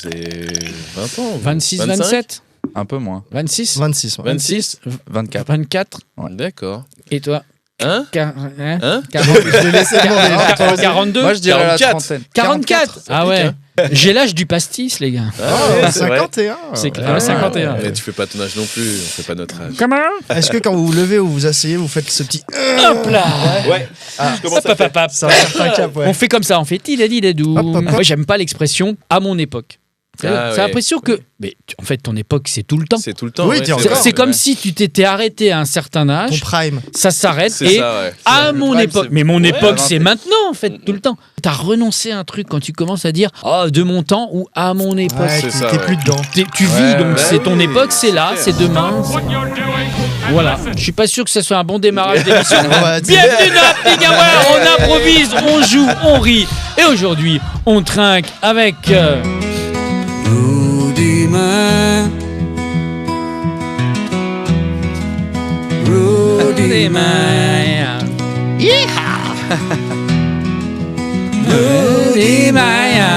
C'est 20 ans. 26, 25? 27 Un peu moins. 26 26. Ouais. 26 24. 24 Ouais. D'accord. Et toi Hein 40, Je l'ai laissé demander. 42 Moi, je dirais 44. la trentaine. 44 Ah ouais. J'ai l'âge du pastis, les gars. Ah, c'est vrai. 51. C'est clair, 51. Mais tu fais pas ton âge non plus, on fait pas notre âge. Comment Est-ce que quand vous vous levez ou vous asseyez, vous faites ce petit Hop là Ouais. Je commence à Hop, hop, hop. ça a un certain cap, ouais. On fait comme ça, on fait tidadidadou. Hop, hop, hop. Moi, j'aime pas l'expression « à mon époque ». Ah, C'est ouais. l'impression que... Mais en fait, ton époque, c'est tout le temps. C'est tout le temps. Oui, ouais, t'es c'est encore. vrai. C'est comme ouais. si tu t'étais arrêté à un certain Ton âge, prime. ça s'arrête C'est et ça, ouais. à Le mon prime, époque. c'est- Mais mon Ouais, époque, ouais. c'est maintenant, en fait, tout le temps. T'as renoncé à un truc quand tu commences à dire « oh, de mon temps » ou « à mon époque Ouais, c'est ça, t'es ouais. plus dedans. Tu vis, Ouais, donc ouais. c'est ton oui, époque, c'est là, c'est c'est demain. Voilà. Je suis pas sûr que ce soit un bon démarrage d'émission. Ouais, Bienvenue dans Happy Hour, on improvise, on joue, on rit. Et aujourd'hui, on trinque avec... Rudy Man. Rudy Man. Rudy Maya.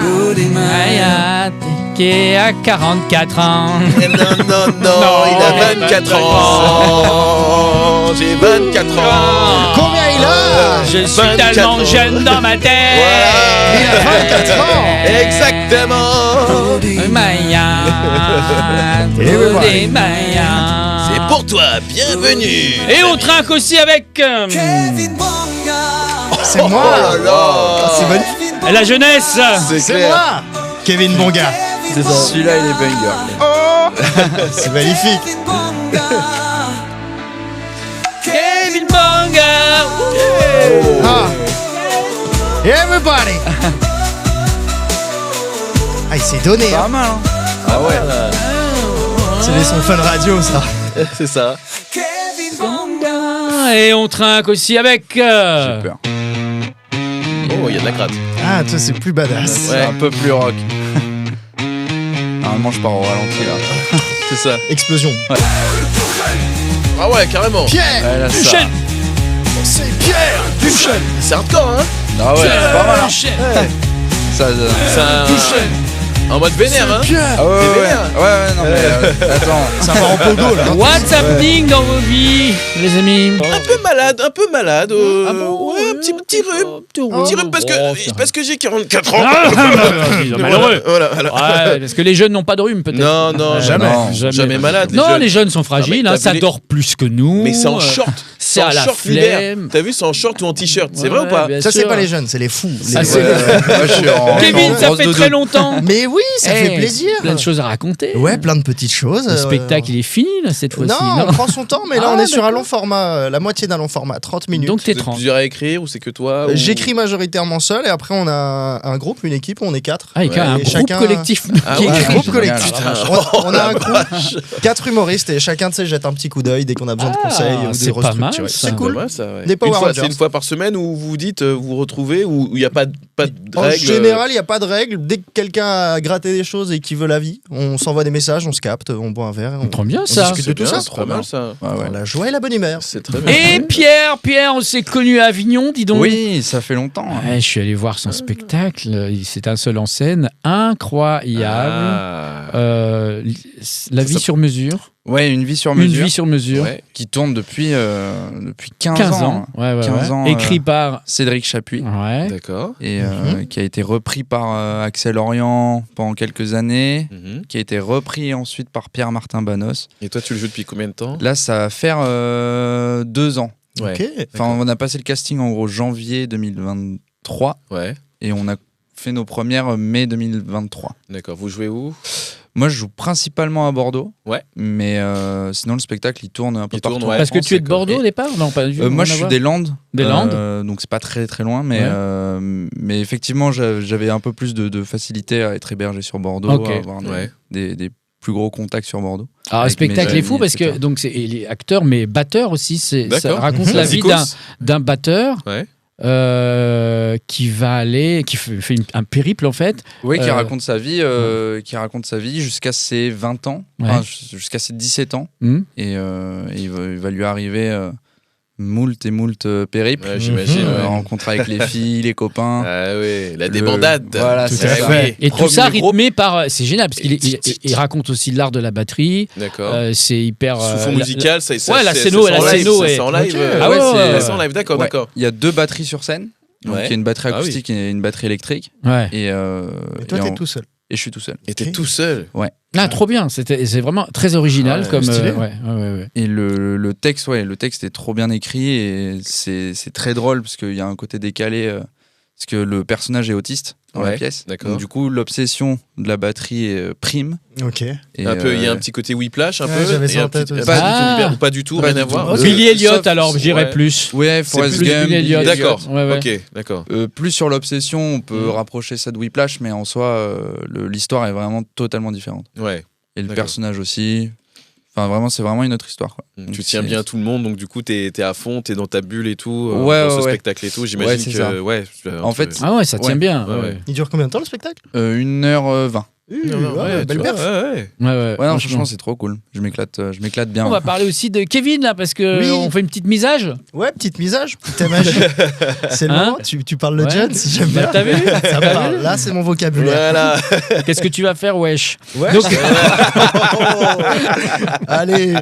Rudy Maya. Qui a 44 ans. Non, Non, il a 24 ans. J'ai 24 ans. Combien il a Je suis 24 tellement ans. jeune dans ma tête. Voilà. Il a 24 ans. Exactement. Rudy Maya. Everybody. Rudy Maya. C'est pour toi, bienvenue. Et on trinque aussi avec C'est moi. Oh là là. C'est magnifique. la jeunesse. C'est moi. Kevin Bonga. C'est ça. Celui-là, il est banger. C'est magnifique. Kevin Bonga. Ah. Everybody. Ah, il s'est donné. Pas Hein. mal, hein. Ah ouais. C'est les sons fun radio, ça. C'est ça. Et on trinque aussi avec J'ai peur. Oh, il y a de la gratte. Ah, toi, c'est plus badass. C'est un peu plus rock. Normalement, je pars au ralenti, là. C'est ça. Explosion. Ah ouais, carrément. Pierre. Ouais, là, ça. Duchesne. C'est Pierre Duchesne. C'est hardcore, hein. Ah ouais, c'est pas mal, hein. Duchesne. Ça, C'est un... En mode vénère, hein. Pierre. Ah ouais, T'es ouais, vénère. ouais, non, mais attends. Ça va en pogo, là. What's happening dans vos vies, les amis? Un peu malade. Ah bon, ouais, un petit rhume. Petit rhume parce que j'ai 44 ans. Malheureux. Voilà. Ouais, parce que les jeunes n'ont pas de rhume, peut-être. Non, jamais. non, Jamais malade. Non, jeunes. les jeunes sont fragiles, Non, mais hein, ça t'as vu dort plus que nous. Mais c'est en short. c'est à en la short l'hiver. flemme. T'as vu, c'est en short ou en t-shirt. C'est vrai Ouais, ou pas bien Ça, c'est sûr. pas les jeunes, c'est les fous. Ah, Les- c'est- Moi, je suis en Kevin, en ça grosse fait doudou. très longtemps. Mais oui, ça Eh, fait plaisir. Plein de choses à raconter. Ouais, plein de petites choses. Le spectacle, il est fini, là, cette fois-ci. Non, on prend son temps, mais là, Ah, on est sur un d'accord. long format, la moitié d'un long format, 30 minutes. Donc, t'es Vous êtes 30. plusieurs à écrire ou c'est que toi ou- J'écris majoritairement seul, et après, on a un groupe, une équipe, on est 4. Ah, il y a un Et groupe chacun- collectif Ah qui ouais. écrit. Groupe génial. collectif. Putain. On a un groupe, 4 humoristes, et chacun de ces jette un petit coup d'œil dès qu'on a besoin de Ah, conseils ou de c'est pas mal, restructurer. ça. C'est cool. Ouais, ça, ouais. Des Power Rangers. C'est une fois par semaine où vous vous dites, vous vous retrouvez, où il n'y a pas de En règles. général, il n'y a pas de règles. Dès que quelqu'un a gratté des choses et qu'il veut l'avis, on s'envoie des messages, on se capte, on boit un verre. et Trop bien, on ça. discute de tout ça. C'est trop mal ça. Ouais, ouais. La joie et la bonne humeur. C'est très bien. Et Pierre, on s'est connu à Avignon, dis donc. Oui, ça fait longtemps. hein. Ouais, je suis allé voir son spectacle. C'est un seul en scène, incroyable. Ah. La vie sur mesure. Ouais, une vie sur Une mesure. vie sur mesure. Ouais. Qui tourne depuis 15, 15 ans. Ouais, ouais, 15 ouais. ans, Écrit par. Cédric Chapuis. Ouais. D'accord. Et qui a été repris par Axel Orient pendant quelques années, Mhm. qui a été repris ensuite par Pierre-Martin Banos. Et toi, tu le joues depuis combien de temps? Là, ça va faire 2 ans. Ouais. Ok. Enfin, on a passé le casting en gros janvier 2023 Ouais. et on a fait nos premières mai 2023. D'accord. Vous jouez où? Moi, je joue principalement à Bordeaux. Ouais. Mais sinon, le spectacle, il tourne un peu Il tourne, partout. ouais. Parce que tu es de d'accord. Bordeaux au départ? Non, pas du tout. Moi, rien je à suis voir. des Landes. Des Landes donc, c'est pas très très loin. Mais effectivement, j'avais un peu plus de facilité à être hébergé sur Bordeaux, Ok. à avoir Ouais. des plus gros contacts sur Bordeaux. Alors, le Avec spectacle mes est fou amis, parce que etc. donc il est acteur mais batteur aussi. Ça D'accord. raconte la vie Zikos. d'un batteur Ouais. qui fait un périple en fait. Oui, qui Euh, raconte sa vie, jusqu'à ses 20 ans, Ouais. enfin, jusqu'à ses 17 ans. Hmm. Et il va lui arriver moult périples. Ouais, j'imagine. ouais. Rencontres avec les filles, les copains. Ah oui, la débandade. Voilà, Tout c'est à ça. fait. Et tout Premier ça groupe. rythmé par. C'est génial parce qu'il raconte aussi l'art de la batterie. D'accord. C'est hyper. Sous fond musical, ça Ouais, la scéno, c'est en live, est. c'est en live. Ok. Ah ouais, ouais, c'est en live, d'accord, Ouais. d'accord. Il y a 2 batteries sur scène. Donc Ouais. il y a une batterie Ah oui. acoustique et une batterie électrique. Ouais. Et, Et toi, t'es tout seul. et je suis tout seul. Et t'es Ok. tout seul. Ah, trop bien. C'est vraiment très original Ouais, comme. stylé. Ouais. Et le texte, le texte est trop bien écrit et c'est très drôle parce qu'il y a un côté décalé. Parce que le personnage est autiste dans Ouais, la pièce. d'accord. Donc, du coup, l'obsession de la batterie prime. Ok. Et, Un peu, il y a un petit côté whiplash, un Ouais, peu. j'avais et ça un en tête petit- aussi. Pas Ah. du tout, ou pas du tout, Pas rien du à tout. voir. Ok. Billy Elliot, sauf- alors, j'irais ouais. plus. Ouais, C'est Forrest plus Gump. Billy Elliot. D'accord. Ouais, ouais. Ok, d'accord. Plus sur l'obsession, on peut rapprocher ça de Whiplash, mais en soi, l'histoire est vraiment totalement différente. Ouais. Et le D'accord. personnage aussi. Enfin, vraiment, c'est vraiment une autre histoire. Quoi. Donc, Tu tiens c'est- bien tout le monde, donc du coup, t'es à fond, t'es dans ta bulle et tout, Ouais, dans ce ouais. spectacle et tout. Ouais, J'imagine c'est que. ça. Ouais. En fait, Ah ouais, ça tient Ouais. bien. Ouais, Ouais, ouais. Il dure combien de temps le spectacle 1h20. Belle perf. Ouais, ouais. Ouais, non, Franchement. franchement, c'est trop cool. Je m'éclate bien. On va parler aussi de Kevin là parce que Oui. on fait une petite misage. Ouais, petite misage, thème magie. C'est le Hein moment, tu parles le Ouais. Jones, j'aime Bah, bien. t'as vu Ça me parle. Là, c'est mon vocabulaire. Voilà. Qu'est-ce que tu vas faire, wesh? Ouais. Donc- Allez.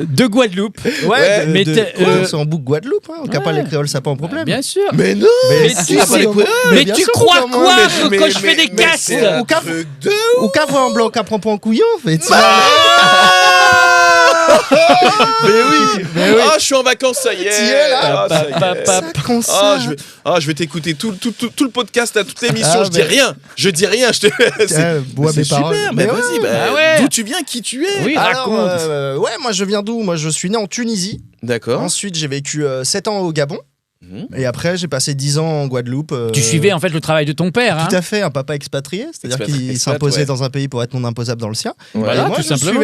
De Guadeloupe. Ouais, mais de, t'es- quoi, c'est en boucle Guadeloupe. Hein. On Ouais. capable les créoles, ça pas un problème. Bien sûr. Mais non. Mais Mais si, tu- c'est bon. Mais bien tu sûr, crois comment, quoi mais- quand je fais des castes? c'est un Ou cap- truc de Ou qu'à voir en blanc, qu'à prendre pour un couillon. Mais oui, mais oui. Ah, je suis en vacances, ça y est. T'y es, là. Ah, ça y est. Papa. Ça concerne. Je vais t'écouter tout le podcast, à toute l'émission. Ah, je dis mais- rien. Je dis rien. Je te. Bois C'est mes super. paroles. Mais Mais vas-y. ouais. Ah ouais. D'où tu viens, qui tu es. Oui, Alors, raconte. ouais, moi je viens d'où? Moi je suis né en Tunisie. D'accord. Ensuite j'ai vécu 7 ans au Gabon. Mhm. Et après j'ai passé 10 ans en Guadeloupe. Tu suivais en fait le travail de ton père, hein? Tout à fait, un papa expatrié, c'est-à-dire qu'il Expat, s'imposait ouais. dans un pays pour être non imposable dans le sien. Voilà, Et moi, tout je simplement.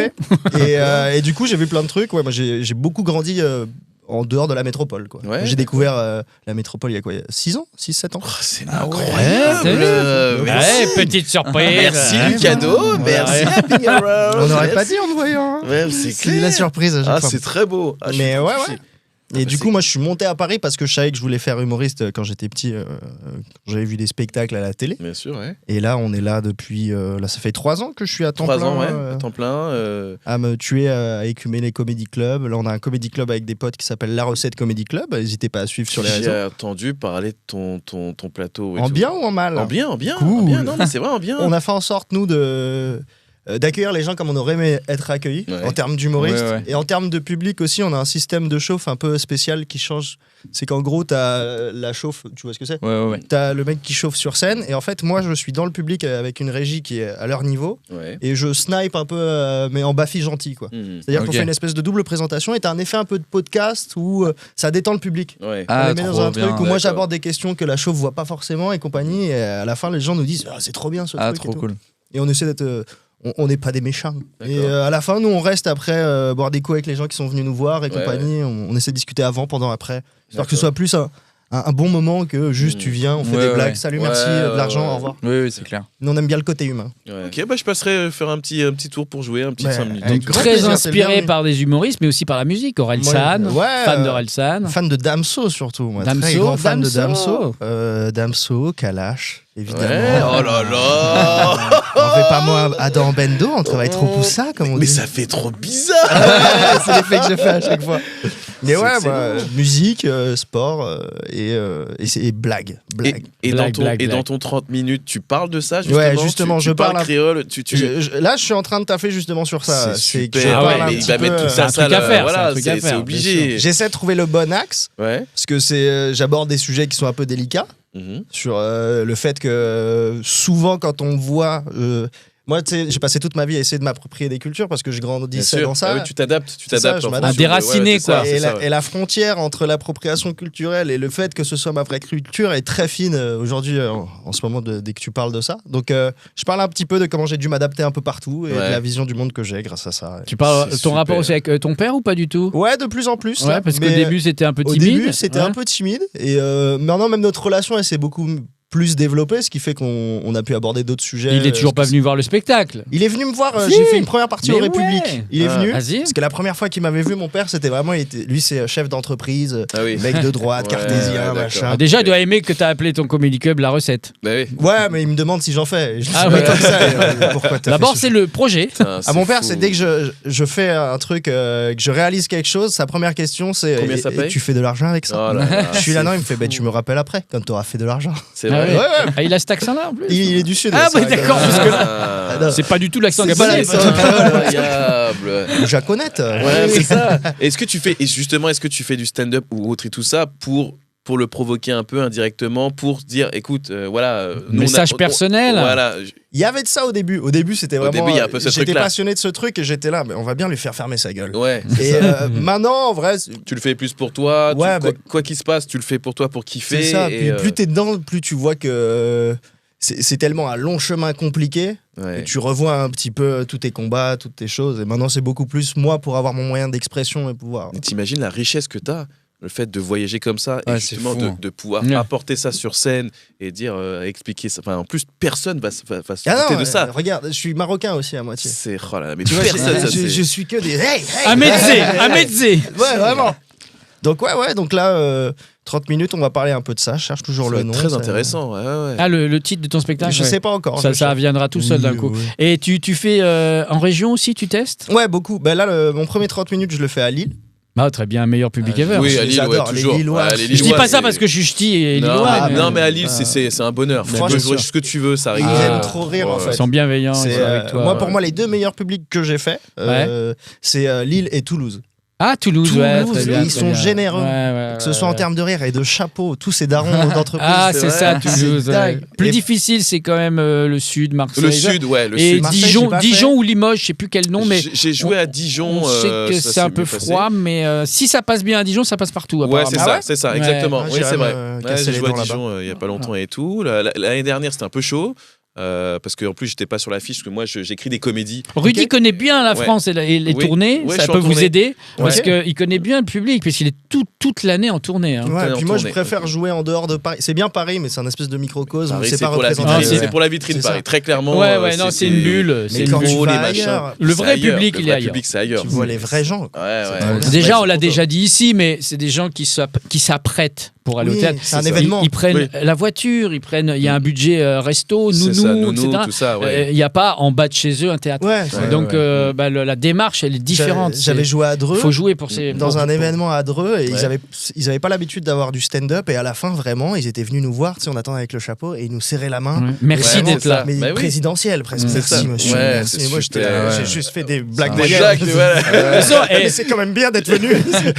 suivais. Et du coup, j'ai vu plein de trucs. Ouais, moi, j'ai beaucoup grandi en dehors de la métropole. Quoi. Ouais, J'ai découvert la métropole il y a quoi? Il y a 6 ans 6-7 ans. Oh, c'est Ouais, incroyable. t'as vu? Merci. Ouais, petite surprise. Merci hein. du cadeau. Merci. Happy Hour. On n'aurait pas dit en le voyant. Hein. Ouais, c'est C'est la clair. surprise à chaque Ah, fois. c'est très beau. Ah, je Mais suis ouais, touché. ouais. Et du coup, moi, je suis monté à Paris parce que je savais que je voulais faire humoriste quand j'étais petit. Quand j'avais vu des spectacles à la télé. Bien sûr, ouais. Et là, on est là depuis. Là, ça fait 3 ans que je suis à temps 3 plein. ans, ouais. À temps plein. À me tuer à écumer les comédie clubs. Là, on a un comédie club avec des potes qui s'appelle La Recette Comedy Club. N'hésitez pas à suivre sur les réseaux. J'ai entendu parler de ton plateau. Et En tout. bien ou en mal? En bien, en bien. Cool. En bien. Non, mais c'est vrai, en bien. On a fait en sorte, nous, d'accueillir les gens comme on aurait aimé être accueillis Ouais. en termes d'humoristes. Ouais, ouais. Et en termes de public aussi, on a un système de chauffe un peu spécial qui change. C'est qu'en gros, t'as la chauffe, tu vois ce que c'est? Ouais. T'as le mec qui chauffe sur scène. Et en fait, moi, je suis dans le public avec une régie qui est à leur niveau. Ouais. Et je snipe un peu, mais en Bafi gentil, quoi. Mhm. C'est-à-dire qu'on Ok. fait une espèce de double présentation et t'as un effet un peu de podcast où ça détend le public. Ouais. On Ah, les met dans trop un bien. truc où moi D'accord. j'aborde des questions que la chauffe voit pas forcément et compagnie. Et à la fin, les gens nous disent ah, c'est trop bien ce Ah, truc. trop et tout. cool. Et on essaie d'être. On n'est pas des méchants. D'accord. Et à la fin, nous, on reste après boire des coups avec les gens qui sont venus nous voir et Ouais, compagnie. On essaie de discuter avant, pendant, après. Histoire que ce D'accord. soit plus un bon moment que juste tu viens, on fait Ouais, des blagues. ouais. Salut, Ouais, merci, de l'argent, ouais. au revoir. Oui, c'est clair. Nous, on aime bien le côté humain. Ouais. Ok, bah je passerai faire un petit tour pour jouer, un petit Ouais, 5 minutes. avec Donc, grand Très plaisir, c'est le inspiré bienvenu. par des humoristes, mais aussi par la musique. Aurel Moi, San, ouais, fan d'Aurel San. Fan de Damso surtout, moi. Très Damso, grand fan de Damso. Damso. Damso, Kalash, évidemment. Ouais, oh là là. On fait pas moi Adam Bendo, on travaille trop pour ça, comme on Mais dit. ça fait trop bizarre. Ouais, c'est l'effet que je fais à chaque fois. Mais C'est ouais, excellent. moi, musique, sport et blague. Et Blague, dans blague. ton 30 minutes, tu parles de ça justement. Ouais, justement, tu je parles parle un- créole. Là, je suis en train de taffer justement sur ça. C'est que je super. parle Ouais, un mais petit il va peu, mettre tout c'est un ça, truc à faire, voilà, c'est un truc à c'est faire, obligé. J'essaie de trouver le bon axe Ouais. parce que j'aborde des sujets qui sont un peu délicats Mhm. sur le fait que souvent quand on voit moi, tu sais, j'ai passé toute ma vie à essayer de m'approprier des cultures parce que je Bien grandissais sûr. dans ça. Ah oui, tu t'adaptes, C'est ça, je en m'adapte. fonction de- Déraciné, c'est ça, quoi. c'est Et ça, la, ouais. et la frontière entre l'appropriation culturelle et le fait que ce soit ma vraie culture est très fine aujourd'hui, en ce moment, dès que tu parles de ça. Donc, je parle un petit peu de comment j'ai dû m'adapter un peu partout et Ouais. de la vision du monde que j'ai grâce à ça. Tu parles C'est ton super. rapport aussi avec ton père ou pas du tout? Ouais, de plus en plus. Ouais, là. parce qu'au Mais, début c'était un peu au timide. début, c'était Ouais. un peu timide. Et maintenant, même notre relation, elle s'est beaucoup plus développé, ce qui fait qu'on a pu aborder d'autres sujets. Il est toujours pas venu voir le spectacle. Il est venu me voir, Si. j'ai fait une première partie Mais au République. ouais. Il est venu. Vas-y. Parce que la première fois qu'il m'avait vu, mon père, c'était vraiment, lui c'est chef d'entreprise, Ah oui. mec de droite, Ouais, cartésien, d'accord. machin. Ah, déjà, il doit aimer que t'as appelé ton Comedy Club la recette. Bah oui. Ouais, mais il me demande si j'en fais. Et je dis, Ah mais ouais. comme ça, pourquoi t'as D'abord, fait c'est le projet. Putain, À mon père, fou. c'est dès que je fais un truc, que je réalise quelque chose, sa première question c'est Combien ça et paye tu fais de l'argent avec ça? Oh là là, Je suis là, c'est non, il me fait, fou. bah, tu me rappelles après, quand tu auras fait de l'argent. C'est Ah vrai. ouais. Ouais. Ah, il a cet accent-là en plus. Il est du sud. Ah, ça, ouais, d'accord, parce que Ah, non. c'est pas du tout l'accent C'est gabonais. ça, ça. incroyable. Jaconette. Ouais, c'est ça. Est-ce que tu fais, et justement, est-ce que tu fais du stand-up ou autre et tout ça pour le provoquer un peu indirectement, pour se dire, écoute, voilà. nous, Message personnel. Voilà. Il y avait de ça au début. Au début, c'était Au vraiment. début, il y a un peu ce j'étais truc-là. passionné de ce truc et j'étais là, mais on va bien lui faire fermer sa gueule. Ouais. Et maintenant, en vrai, Tu le fais plus pour toi. Ouais, Quoi qu'il se passe, tu le fais pour toi, pour kiffer. c'est ça. Et, Puis plus t'es dedans, plus tu vois que c'est tellement un long chemin compliqué. ouais. Et tu revois un petit peu tous tes combats, toutes tes choses. Et maintenant, c'est beaucoup plus moi pour avoir mon moyen d'expression et pouvoir. Et t'imagines la richesse que t'as, le fait de voyager comme ça et Ouais, c'est justement fou, hein. de pouvoir Ouais. apporter ça sur scène et dire, expliquer ça. Enfin, en plus, personne va se Ah douter non, de ça. regarde, je suis marocain aussi à moitié. C'est oh là là, mais Tu vois, personne, ça, je c'est- suis que des. Hey, hey, Un médecin. Ouais, vraiment. Donc, ouais, donc là, 30 minutes, on va parler un peu de ça. Je cherche toujours ça le va être nom. très ça- intéressant. Ouais, ouais. Ah, le titre de ton spectacle. Je ouais. sais pas encore. Ça, je ça cherche. viendra tout seul d'un Oui, coup. oui. Et tu fais en région aussi, tu testes? Ouais, beaucoup. Ben là, mon premier 30 minutes, je le fais à Lille. Ah, très bien, meilleur public ever. Oui, je à les Lille, ouais, adore, les toujours. Lillois. Ouais, les Je dis Lillois, pas ça c'est- parce que je suis ch'ti et Non, lillois. non, mais à Lille, c'est un bonheur. Tu peux Franchement, jouer ce que tu veux, ça Ils rigole. aiment trop rire, en fait. Ils sont bienveillants, ils C'est, sont avec toi. moi, pour moi, les deux meilleurs publics que j'ai fait, c'est Lille et Toulouse. Ah, Toulouse, ouais, très bien, ils très sont bien. généreux. Ouais, Que ce soit en termes de rire et de chapeau, tous ces darons d'entreprise. Ah, c'est vrai. ça, C'est Toulouse. ouais. dingue. Plus Et- difficile, c'est quand même le sud, Marseille. Le sud, ouais, le Et sud. Marseille, Dijon, j'ai pas Dijon fait. ou Limoges, je sais plus quel nom, mais J'ai joué à Dijon. on sait que ça c'est un s'est peu mieux passé. froid, mais si ça passe bien à Dijon, ça passe partout. Ouais, apparemment. c'est Ah ça, ouais c'est ça, Ouais. exactement. Ah, Oui, j'irais c'est vrai. me Ouais, casser j'ai les joué à dents Dijon il y a pas longtemps et tout. L'année dernière, c'était un peu chaud. Parce qu'en plus, j'étais pas sur l'affiche, parce que moi, j'écris des comédies. Rudy Ok. connaît bien la Ouais. France et les Oui. tournées, Ouais, je ça suis peut en vous tournée. aider, parce Ok. qu'il connaît bien le public, puisqu'il est toute l'année en tournée. hein. Ouais, en puis moi, je tournée. préfère jouer en dehors de Paris. C'est bien Paris, mais c'est un espèce de microcosme. Paris, C'est pas pour la représenté. vitrine, Ouais. c'est pour la vitrine, C'est ça. Paris. Très clairement. Ouais, non, c'est une bulle. Mais C'est quand une tu beau, vas les machins. ailleurs, Le C'est vrai ailleurs, public, le il est vrai ailleurs. public, c'est ailleurs. tu vois les vrais gens. Ouais, ouais. trop bien. Déjà, Ouais, on l'a c'est déjà dit ici, mais c'est des gens qui s'apprêtent pour aller Oui, au théâtre. c'est un Ils- événement. Ils prennent Oui. la voiture, il y a un budget resto, C'est ça, nounou, nounou, etc. tout ça, ouais. Il n'y a pas en bas de chez eux un théâtre. Ouais. Donc la démarche, elle est différente. J'avais joué à Il Dreux. faut jouer pour ces. Dans pour- un pour- événement à Dreux et Ouais. ils avaient pas l'habitude d'avoir du stand-up et à la fin vraiment ils étaient venus nous voir, tu sais, on attendait avec le chapeau et ils nous serraient la main. Ouais. Merci Ouais, d'être c'est là. ça. Mais Bah oui. présidentiel presque. C'est Merci ça. monsieur. Ouais, Merci. c'est Et moi j'étais super, là, ouais. j'ai juste fait des blagues Des moyennes. Jacques, voilà. De toute façon, Mais c'est quand même bien d'être venu.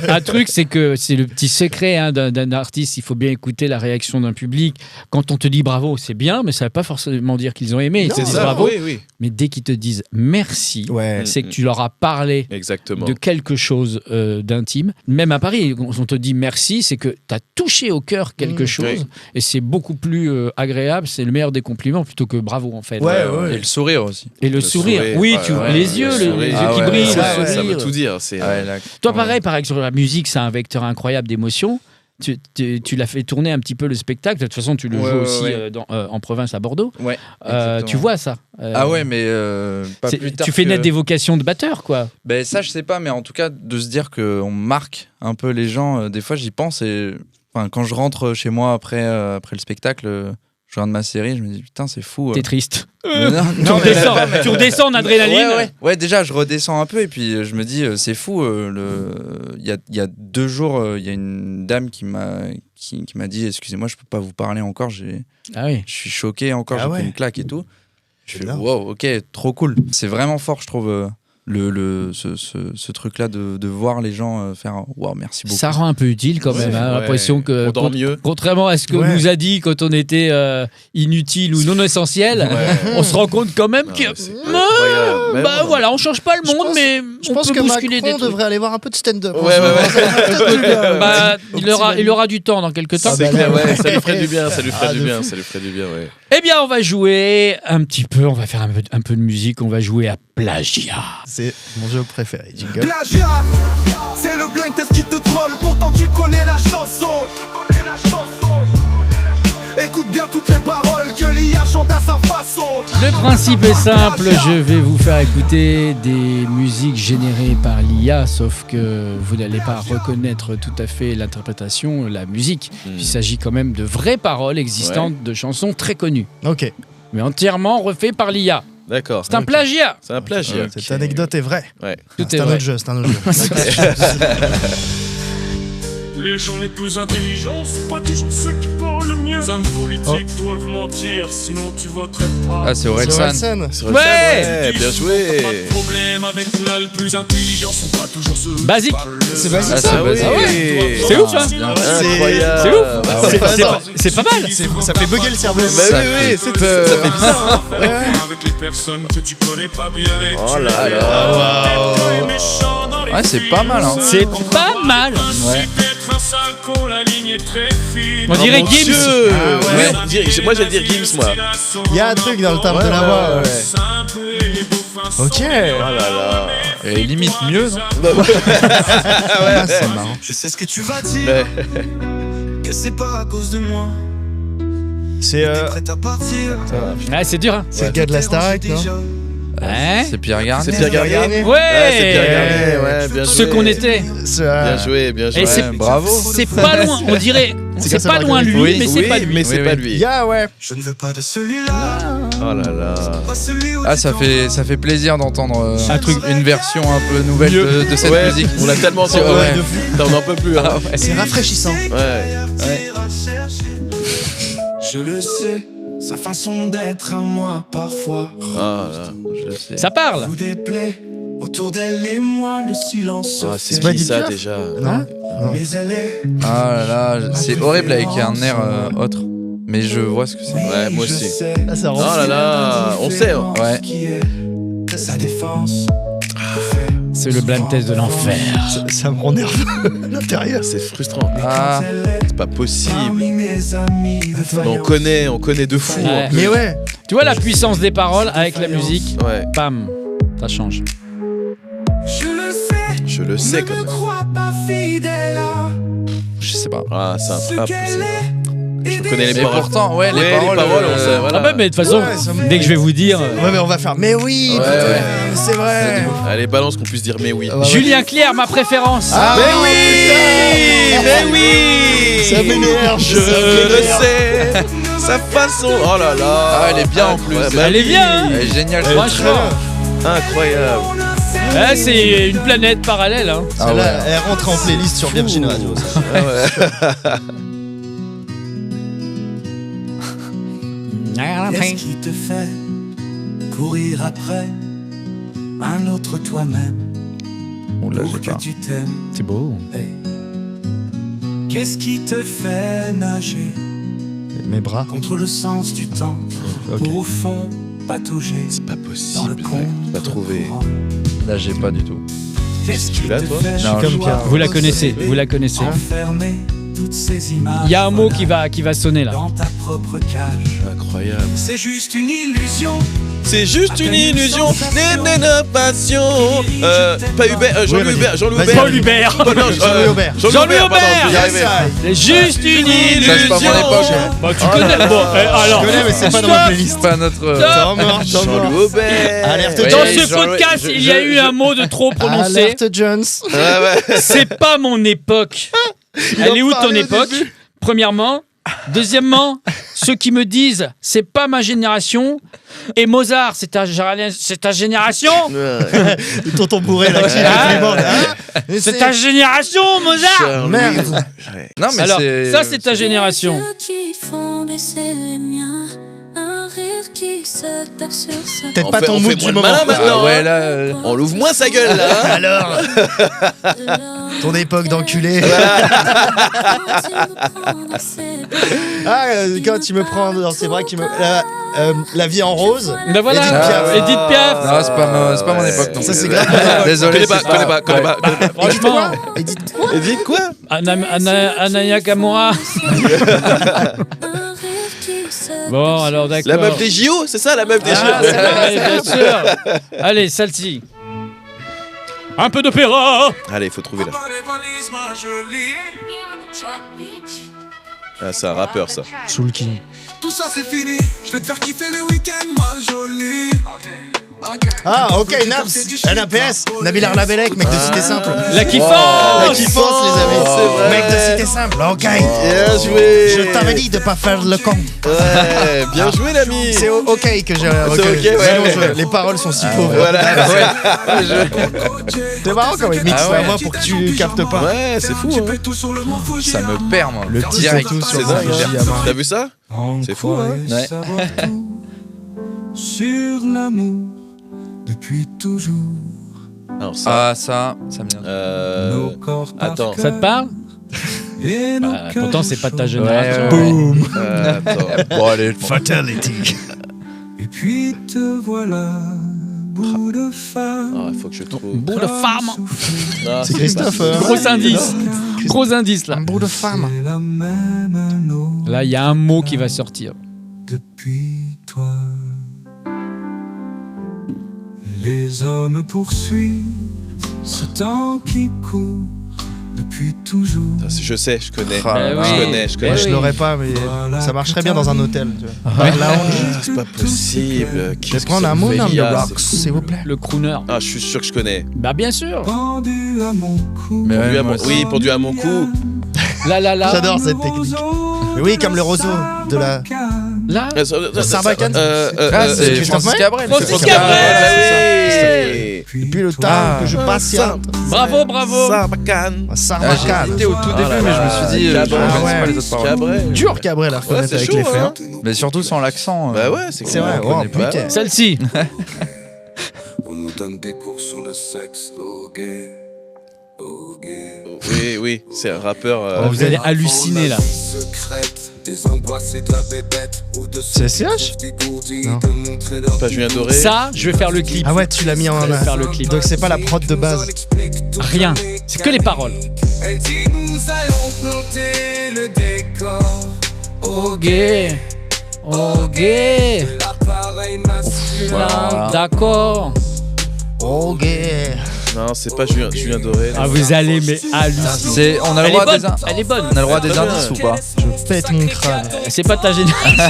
un truc, c'est que c'est le petit secret d'un artiste. Il faut bien écouter la réaction d'un public. Quand on te dit bravo, c'est bien, mais ça ne veut pas forcément dire qu'ils ont aimé. Ils Non, te disent Ça, bravo. Oui, oui. Mais dès qu'ils te disent merci, Ouais. c'est que tu leur as parlé Exactement. de quelque chose d'intime. Même à Paris, on te dit merci, c'est que tu as touché au cœur quelque chose. oui. Et c'est beaucoup plus agréable. C'est le meilleur des compliments plutôt que bravo, en fait. Ouais, Et le sourire aussi. Et le sourire. Oui, ouais, ouais, les yeux, le les sourire. yeux Ah qui ouais, brillent, ça, le ouais, Ça sourire. veut tout dire. C'est Ouais, là, Toi, pareil, sur la musique, c'est un vecteur incroyable d'émotions. Tu l'as fait tourner un petit peu le spectacle. De toute façon, tu le Ouais, joues ouais, aussi ouais. en province à Bordeaux. Ouais, Tu exactement. vois ça. Ah ouais, mais pas plus tard. Tu fais que- naître des vocations de batteur, quoi. Ben ça, je sais pas, mais en tout cas, de se dire qu'on marque un peu les gens, des fois j'y pense et enfin, quand je rentre chez moi après le spectacle, je regarde ma série, je me dis putain, c'est fou. T'es triste. Mais non, Tu non, mais- redescends, tu redescends en adrénaline. Ouais, déjà, je redescends un peu et puis je me dis, c'est fou. Il y a 2 jours, il y a une dame qui m'a dit, excusez-moi, je peux pas vous parler encore, je Ah oui. suis choqué encore, Ah j'ai ouais. pris une claque et tout. Je C'est fais, bien. wow, ok, trop cool. C'est vraiment fort, je trouve, ce truc-là de voir les gens faire, wow, merci beaucoup. Ça rend un peu utile quand même. Hein, Ouais. l'impression que On dort mieux. contrairement à ce qu'on Ouais. nous a dit quand on était inutile ou non essentiel, Ouais. on se rend compte quand même Non, que mais c'est incroyable. Même bah on- voilà, on change pas le Je monde, pense- mais Je on pense peut que bousculer des Macron trucs. devrait aller voir un peu de stand-up. en Ouais, ce ouais, moment. ouais. Ça va peut-être lui, Bah, au il petit aura du temps dans quelques temps. Ah C'est bah clair, non. ouais, ça lui ferait du bien, ça lui Ah, ferait du de bien, fou. ça lui ferait du bien, ouais. Eh bien, on va jouer un petit peu, on va faire un peu de musique, on va jouer à plagiat. C'est mon jeu préféré. Jingle. Plagiat, c'est le blind test qui te troll, pourtant tu connais la chanson. Écoute écoute bien toutes les paroles que l'IA chante à sa façon. Le principe est simple, je vais vous faire écouter des musiques générées par l'IA, sauf que vous n'allez pas reconnaître tout à fait l'interprétation, la musique. Il s'agit quand même de vraies paroles existantes de chansons très connues, Ok. mais entièrement refaites par l'IA. D'accord. C'est un plagiat. C'est un plagiat. Cette anecdote est vraie. Ouais. Tout C'est est un vrai. autre jeu, c'est un autre jeu. Les gens les plus intelligents sont pas toujours ceux qui parlent le mieux. Les hommes politiques doivent mentir, sinon tu voterais pas. Ah, c'est Orelsan. Sur le Ouais. scène, bien Pas de joué. problème avec là, le plus intelligent sont pas toujours ceux qui Basique. parlent le C'est basique, Ah, ça. c'est basique. oui. C'est ouf, hein. Incroyable. C'est ouf. Ah ouais. C'est ouais. c'est pas mal. Ça fait bugger le cerveau. Bah oui, oui, ça fait bizarre. avec les personnes que tu connais pas bien. Oh là là. Ouais, c'est pas mal, hein. C'est pas mal. On dirait Mon Gims. Dieu. Ah ouais. Ouais, moi j'allais dire Gims, moi. Il y a un truc dans le timbre de la voix. Ok. Oh là là. Et limite mieux, non? Ah, c'est marrant. Je sais ce que tu vas dire, Ouais. que c'est pas à cause de moi. C'est T'es prête à partir. Ah, c'est dur, hein. c'est le gars de la Starac, non? Hein? C'est Pierre Garnier. C'est Pierre Garnier. Ouais. Ouais, c'est Pierre Garnier, ouais, bien joué. Ce qu'on était. Bien joué, bien joué. Et c'est Ouais, bravo. C'est pas loin, on dirait. C'est C'est comme ça, pas loin Marguerite. lui, Oui, mais c'est Oui, pas lui. mais c'est Oui, pas oui. lui. Yeah, ouais. Je ne veux pas de celui-là, Oh là là. pas celui où Ah, tu ça fait plaisir d'entendre un truc, une version un peu nouvelle de cette Ouais, musique. on l'a tellement entendu. Ouais. Ouais. On n'en peut plus. Hein. C'est rafraîchissant. Ouais. Je le sais, sa façon d'être à moi parfois Ah là. Je sais. Ça parle. vous déplaît. Autour d'elle et moi, le silence. Ah, c'est C'est pas qui Edith ça Piaf déjà? Non. Mais elle est. Ah là là, c'est horrible avec un air autre. Mais je vois ce que c'est. Ouais, moi Je aussi. sais. Ah, ça rend. Oh là là, on sait. Hein. Ouais. Qui est sa défense. C'est le blind test de l'enfer. Ça me rend nerveux à l'intérieur. C'est frustrant. Ah, C'est pas possible. Parmi mes amis, Mais on connaît de fou. Ouais. en plus. Mais ouais. Tu vois la puissance des paroles avec la musique. Ouais, Pam, ça change. je le sais. je le sais Ne quand me même. crois pas fidèle à je sais pas. Ah, c'est un ce trap. qu'elle est. Je connais les Mais paroles. pourtant, ouais, Ouais, les paroles, on sait, voilà. Ah bah, mais de toute façon, Ouais, ça me- dès que je vais vous dire. Ouais, mais on va faire. Mais oui, Ouais, putain, ouais. c'est vrai. Allez, balance qu'on puisse dire mais oui. Ah bah ouais. Julien Clerc, ma préférence. Ah, Mais oui, mais oui. Ça m'énerve, Je ça le m'énerve. sais. Sa façon. Oh là là. Ah, elle est bien en plus. Incroyable. Elle est bien, hein. Elle est géniale. Franchement, Incroyable. ouais, c'est une planète parallèle. Hein. Ah Celle-là, ouais. elle rentre en playlist sur Virgin Radio. ça. Ah ouais. Qu'est-ce qui te fait courir après un autre toi-même On l'a, pour j'ai que pas. tu t'aimes? C'est beau. Hey. Qu'est-ce qui te fait nager Mes bras. contre le sens du temps Ok. pour au fond patauger C'est pas dans le possible. compte Pas trouvé. Là, j'ai pas du tout. Qu'est-ce qui l'as, te toi? fait Non, je suis comme vouloir Pierre. Vous la connaissez, vous la connaissez. enfermer toutes ces images Il y a un mot qui va sonner là. dans ta propre cage? Incroyable. C'est juste une illusion. C'est juste une illusion. Passion. Pas Hubert. Jean-Louis vas-y. Hubert. Jean-Louis Vas-y. Hubert. Paul Hubert. Oh, non, Jean-Louis Aubert. Jean-Louis pardon, Aubert. je vais y arriver. C'est juste une illusion. Ça, c'est pas mon époque. Bah, tu connais. Bon, alors. Je connais, mais c'est pas dans ma playlist. C'est pas notre. Temps mort, temps mort. Jean-Louis Aubert. Alerte Ouais, Dans Jones. ce podcast, il y a eu un mot de trop prononcé. Alerte Jones. Ouais, ouais. C'est pas mon époque. Elle est où ton époque? Premièrement. Deuxièmement, ceux qui me disent c'est pas ma génération et Mozart c'est ta génération. Tonton bourré là qui Ah. les bandes. Hein. Mais C'est ta génération Mozart. Merde. Non, mais Alors c'est. ça c'est ta génération. Les yeux qui font baisser les miens, un rire qui se tape sur sa Peut-être On pas fait- ton on mood fait du moins le moment. malin maintenant. Ah ouais, hein. là. On l'ouvre moins sa gueule là. hein. Alors, ton époque d'enculé. Ah, quand tu me prends dans ses bras, la vie en rose. Ben voilà. Edith Piaf. Edith Piaf. Non, c'est pas mon époque non Ça, plus. c'est grave. Désolé. Connais pas, c'est connais pas, connais ouais. pas. Franchement, Edith. Edith quoi? Anaya Kamura. Bon, alors d'accord. La meuf des JO, c'est ça la meuf des Ah, JO? c'est vrai, bien sûr. Allez, celle-ci. Un peu d'opéra. Allez, il faut trouver là. Ah, c'est un rappeur ça. Soul King. Tout ça c'est fini, je vais te faire kiffer le week-end, ma jolie. Ah, ok, Naps, NAPS, Nabil Arlabellec, mec de Cité Simple. La kiffance. La kiffance, les amis. c'est vrai. Mec de Cité Simple, ok. Bien joué. Je t'avais dit de pas faire le con. Ouais, bien joué l'ami. C'est ok que j'ai reconnu. ok, ouais. Sinon, les paroles sont si pauvres. Voilà. C'est marrant quand il mixe la voix pour que tu captes pas. Ouais, c'est fou. Hein. Ça me perd, moi. Le titre direct. tout sur C'est dingue. Fujiyama. T'as vu ça? C'est fou, hein. Ouais. Sur l'amour depuis toujours. Alors ça. Ah, ça me vient. Nos corps Attends. Ça te parle? et nos cœurs Pourtant, c'est pas de ta chauds. génération. Ouais. Attends. Bon, allez, Fatality. Et puis te voilà, bout de femme. Ah, il faut que je trouve. Bout de femme. Ah, C'est Christophe. Gros indice. Gros indice là. Un bout de femme. C'est la même eau Là, il y a un mot qui va sortir. depuis toi. Les hommes poursuivent ce temps qui court depuis toujours. Je sais, je connais. Ah, Eh là, oui. Je connais, je Eh connais. Moi, je oui. l'aurais pas, mais ça marcherait bien dans un hôtel. Tu vois. Ouais. Lounge. C'est pas possible. Je vais prendre un mot dans The Rocks, s'il vous plaît. Le crooner. Ah, je suis sûr que je connais. Bah, bien sûr. Pendu à mon cou. Mais ouais, Pendu à moi mon- aussi. Oui, pendu à mon cou. Là. J'adore cette technique. Mais oui, comme le roseau de la. Là. Sarbacane. Ah, c'est Christophe Francis Maé Cabrel. Francis c'est Cabrel. Oui. Depuis le temps Ah. que je patiente. Bravo. Sarbacane. Ah, j'ai Sarbacane. hésité au tout début, mais je me suis dit, je Cabrel. connaissais ouais. pas les autres paroles. Cabrel. Dur Cabrel à reconnaître c'est avec chaud, les faits. hein. Mais surtout sans l'accent. Bah ouais, c'est C'est vrai, cool. oh, Bah putain. ouais. Celle-ci. On nous donne des cours sur le sexe, ok. Ok. Oui, c'est un rappeur. Oh, vous allez halluciner là. Secrète, des angoisses et de la bébête. C'est SCH Non. Pas Julien Doré. Ça, je vais faire le clip. Ah ouais, tu l'as mis en. Je vais faire le clip. Donc c'est pas la prod de base. Rien. C'est que les paroles. Elle dit nous allons planter le décor. Ok. L'appareil masculin. Voilà. D'accord. Ok. Non, c'est pas Julien Doré. Ah, vous allez mais halluciner. On a le Elle est bonne. bonne. Elle est bonne. On a le droit des Très bien. indices ou pas? Je pète mon crâne. C'est pas ta génération.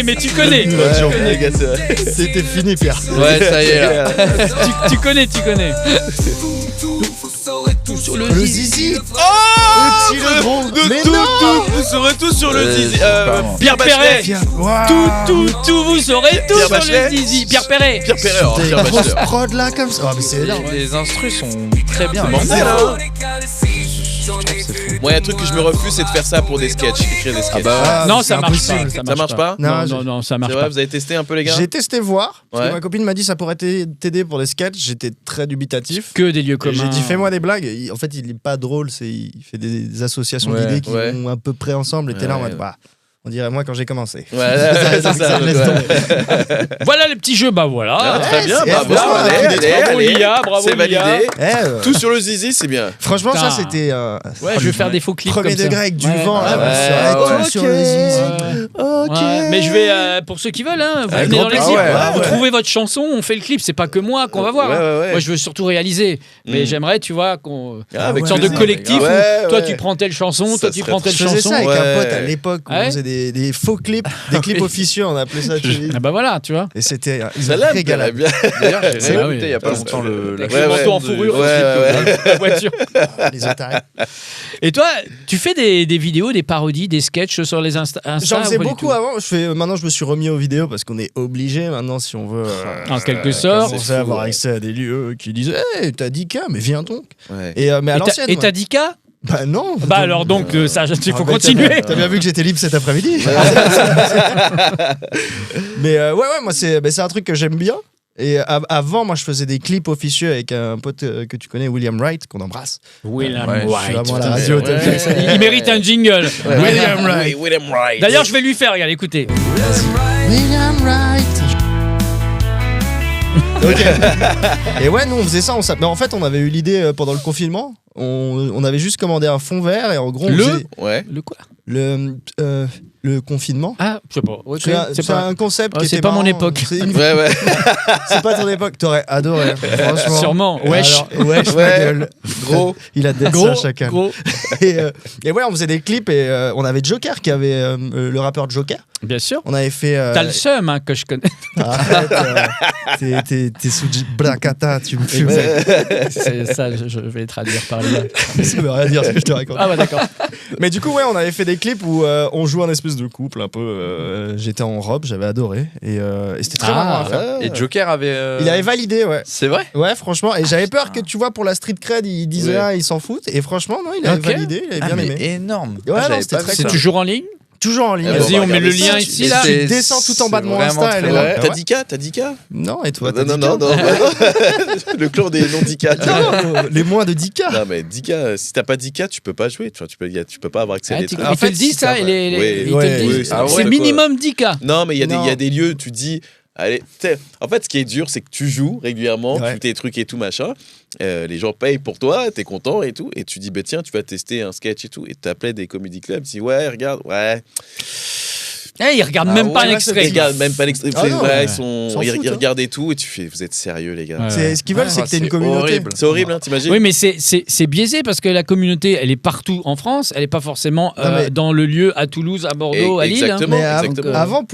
mais tu connais. Ouais, les gars, c'est vrai. C'était fini, Pierre. Ouais, ça y est là. Tu connais. Vous saurez tout sur Le zizi. Oh Le petit, le gros. Mais non. Vous saurez tout sur le zizi. super, moi. Pierre Perret. Bachelet. Tout, vous saurez tout Pierre sur Bachelet. le zizi. Pierre Perret. Pierre Perret. Oh, Des Pierre grosses Bachelet. prods là comme ça. Oh, mais c'est énorme. Les instrus sont très bien. Mortel, hein. c'est Moi, il y a un truc que je me refuse, c'est de faire ça pour des sketchs, écrire des sketchs. Non, c'est ça marche pas. impossible. Ça marche pas Non, ça C'est marche vrai, pas. vous avez testé un peu, les gars? J'ai testé voir. Parce Ouais. que ma copine m'a dit ça pourrait t'aider pour les sketchs. J'étais très dubitatif. Que des lieux Et communs. j'ai dit fais-moi des blagues. En fait, il est pas drôle. Il fait des associations Ouais, d'idées qui ouais. vont à peu près ensemble. Et t'es là en Ouais, mode ouais. bah, on dirait moi quand j'ai commencé. Ouais, c'est ça. laisse ouais. tomber. Voilà les petits jeux, bah voilà. Ah, très bien, c'est- bravo. bravo, bravo, Lia, bravo, C'est validé. Lia. Tout sur le zizi, c'est bien. Franchement, ça Putain. c'était. Ouais, je vais faire des faux clips Premier comme ça. degré avec du Ouais. vent. là, Ouais, vous serez ouais. tout sur le zizi. Ok. Ouais, mais je vais, pour ceux qui veulent, vous Ah, venez grand dans les plaisir. clips. Ah, Vous ouais. trouvez votre chanson, on fait le clip. C'est pas que moi qu'on va voir. Ouais, ouais, ouais. Moi, je veux surtout réaliser. Mais Mm. j'aimerais, tu vois, qu'on. Ah, avec Une sorte de plaisir. collectif Ouais, où toi ouais. tu prends telle chanson, Ça toi tu serait prends telle Je faisais chanson. ça avec Ouais. un pote à l'époque où Ouais. on faisait des faux clips, des clips officieux, on appelait ça. tu sais. Ah bah voilà, tu vois. Et c'était Ça l'a régalable. bien. D'ailleurs, j'ai C'est- réécouté ah oui. il y a pas longtemps la Avec Ouais, le ouais. manteau en fourrure Ouais, ouais, la voiture. Les otaries. Et toi, tu fais des vidéos, des parodies, des sketchs sur les Insta J'en faisais ou pas du beaucoup tout avant. Maintenant, je me suis remis aux vidéos parce qu'on est obligé maintenant, si on veut. En quelque sorte. Commencer à avoir accès à des lieux qui disent hey, t'as 10K, mais viens donc. Ouais. Et, mais à l'ancienne. Et t'as dit quoi? Bah non. Bah alors donc, ça, il faut Ah, mais continuer. T'as bien vu que j'étais libre cet après-midi. Mais ouais, moi, c'est un truc que j'aime bien. Et avant, moi, je faisais des clips officieux avec un pote que tu connais, William Wright, qu'on embrasse. William Ouais, Je suis White. vraiment à la radio. Ouais. t'as vu ça. Il mérite un jingle. William Wright. William Wright. D'ailleurs, je vais lui faire, regarde, écoutez. William Wright. Ok. Et ouais, nous on faisait ça. Mais en fait, on avait eu l'idée pendant le confinement. On avait juste commandé un fond vert et en gros, on faisait Ouais. Le quoi? le le confinement. Ah, je sais pas. Ok, C'est un concept qui c'est était pas mon marrant. époque. C'est une- Ouais. c'est pas ton époque. T'aurais adoré. Franchement. Sûrement. Wesh. Alors, wesh, ma gueule. Gros. Il a des Gros, chacun. gros. Et ouais, on faisait des clips et on avait Joker qui avait le rappeur Joker. Bien sûr. On avait fait. T'as le seum que je connais. Arrête, t'es sous Blacata, tu me fumes. C'est ça, je vais traduire par là. Ça veut rien dire ce que je te raconte. Ah bah d'accord. Mais du coup, ouais, on avait fait des clips où on jouait un espèce de couple un peu. J'étais en robe, j'avais adoré. Et c'était très marrant à faire. Et Joker avait. Il avait validé, ouais. C'est vrai. Ouais, franchement. Et j'avais peur que, tu vois, pour la street cred, ils disaient, ils s'en foutent. Et franchement, non, il avait Ok. validé, il avait bien mais aimé. énorme. Ouais, non, j'avais c'était pas très vu C'est ça. toujours en ligne. Toujours en ligne. Ah, Vas-y, bon, on met le regardez lien ça. ici là. C'est- Tu descends tout en bas de mon c'est vraiment Insta, elle très est bon. là. T'as Ouais. 10K T'as 10K Non, et toi, t'as Non, 10K? non. Le clan des non 10K. Non, les moins de 10K. Non, mais 10K, si t'as pas 10K, tu peux pas jouer. Tu peux pas avoir accès à Ah, des tu- trucs. il te le dit ça, Oui. il te le Ouais, dit. oui, c'est n'importe C'est quoi. minimum 10K. Non, mais il y Non. a des lieux, tu dis. Allez, en fait, ce qui est dur, c'est que tu joues régulièrement, Ouais. tu fais tes trucs et tout, machin. Les gens payent pour toi, t'es content et tout. Et tu dis, bah, tiens, tu vas tester un sketch et tout. Et t'appelles des comedy clubs, tu dis, ouais, regarde, ouais. Il regarde même pas l'extrait. Ils regardent même pas l'extrait. Ah non, Ouais, ouais. ils S'en ils foutent, hein. regardent et tout. Et tu fais, vous êtes sérieux, les gars. Ouais. Ce qu'ils veulent, c'est que t'aies une communauté. horrible. C'est horrible, hein, t'imagines? Oui, mais c'est biaisé parce que la communauté, elle est partout en France. Elle est pas forcément Non, mais- dans le lieu à Toulouse, à Bordeaux, à Lille. hein. Exactement. Mais exactement. avant,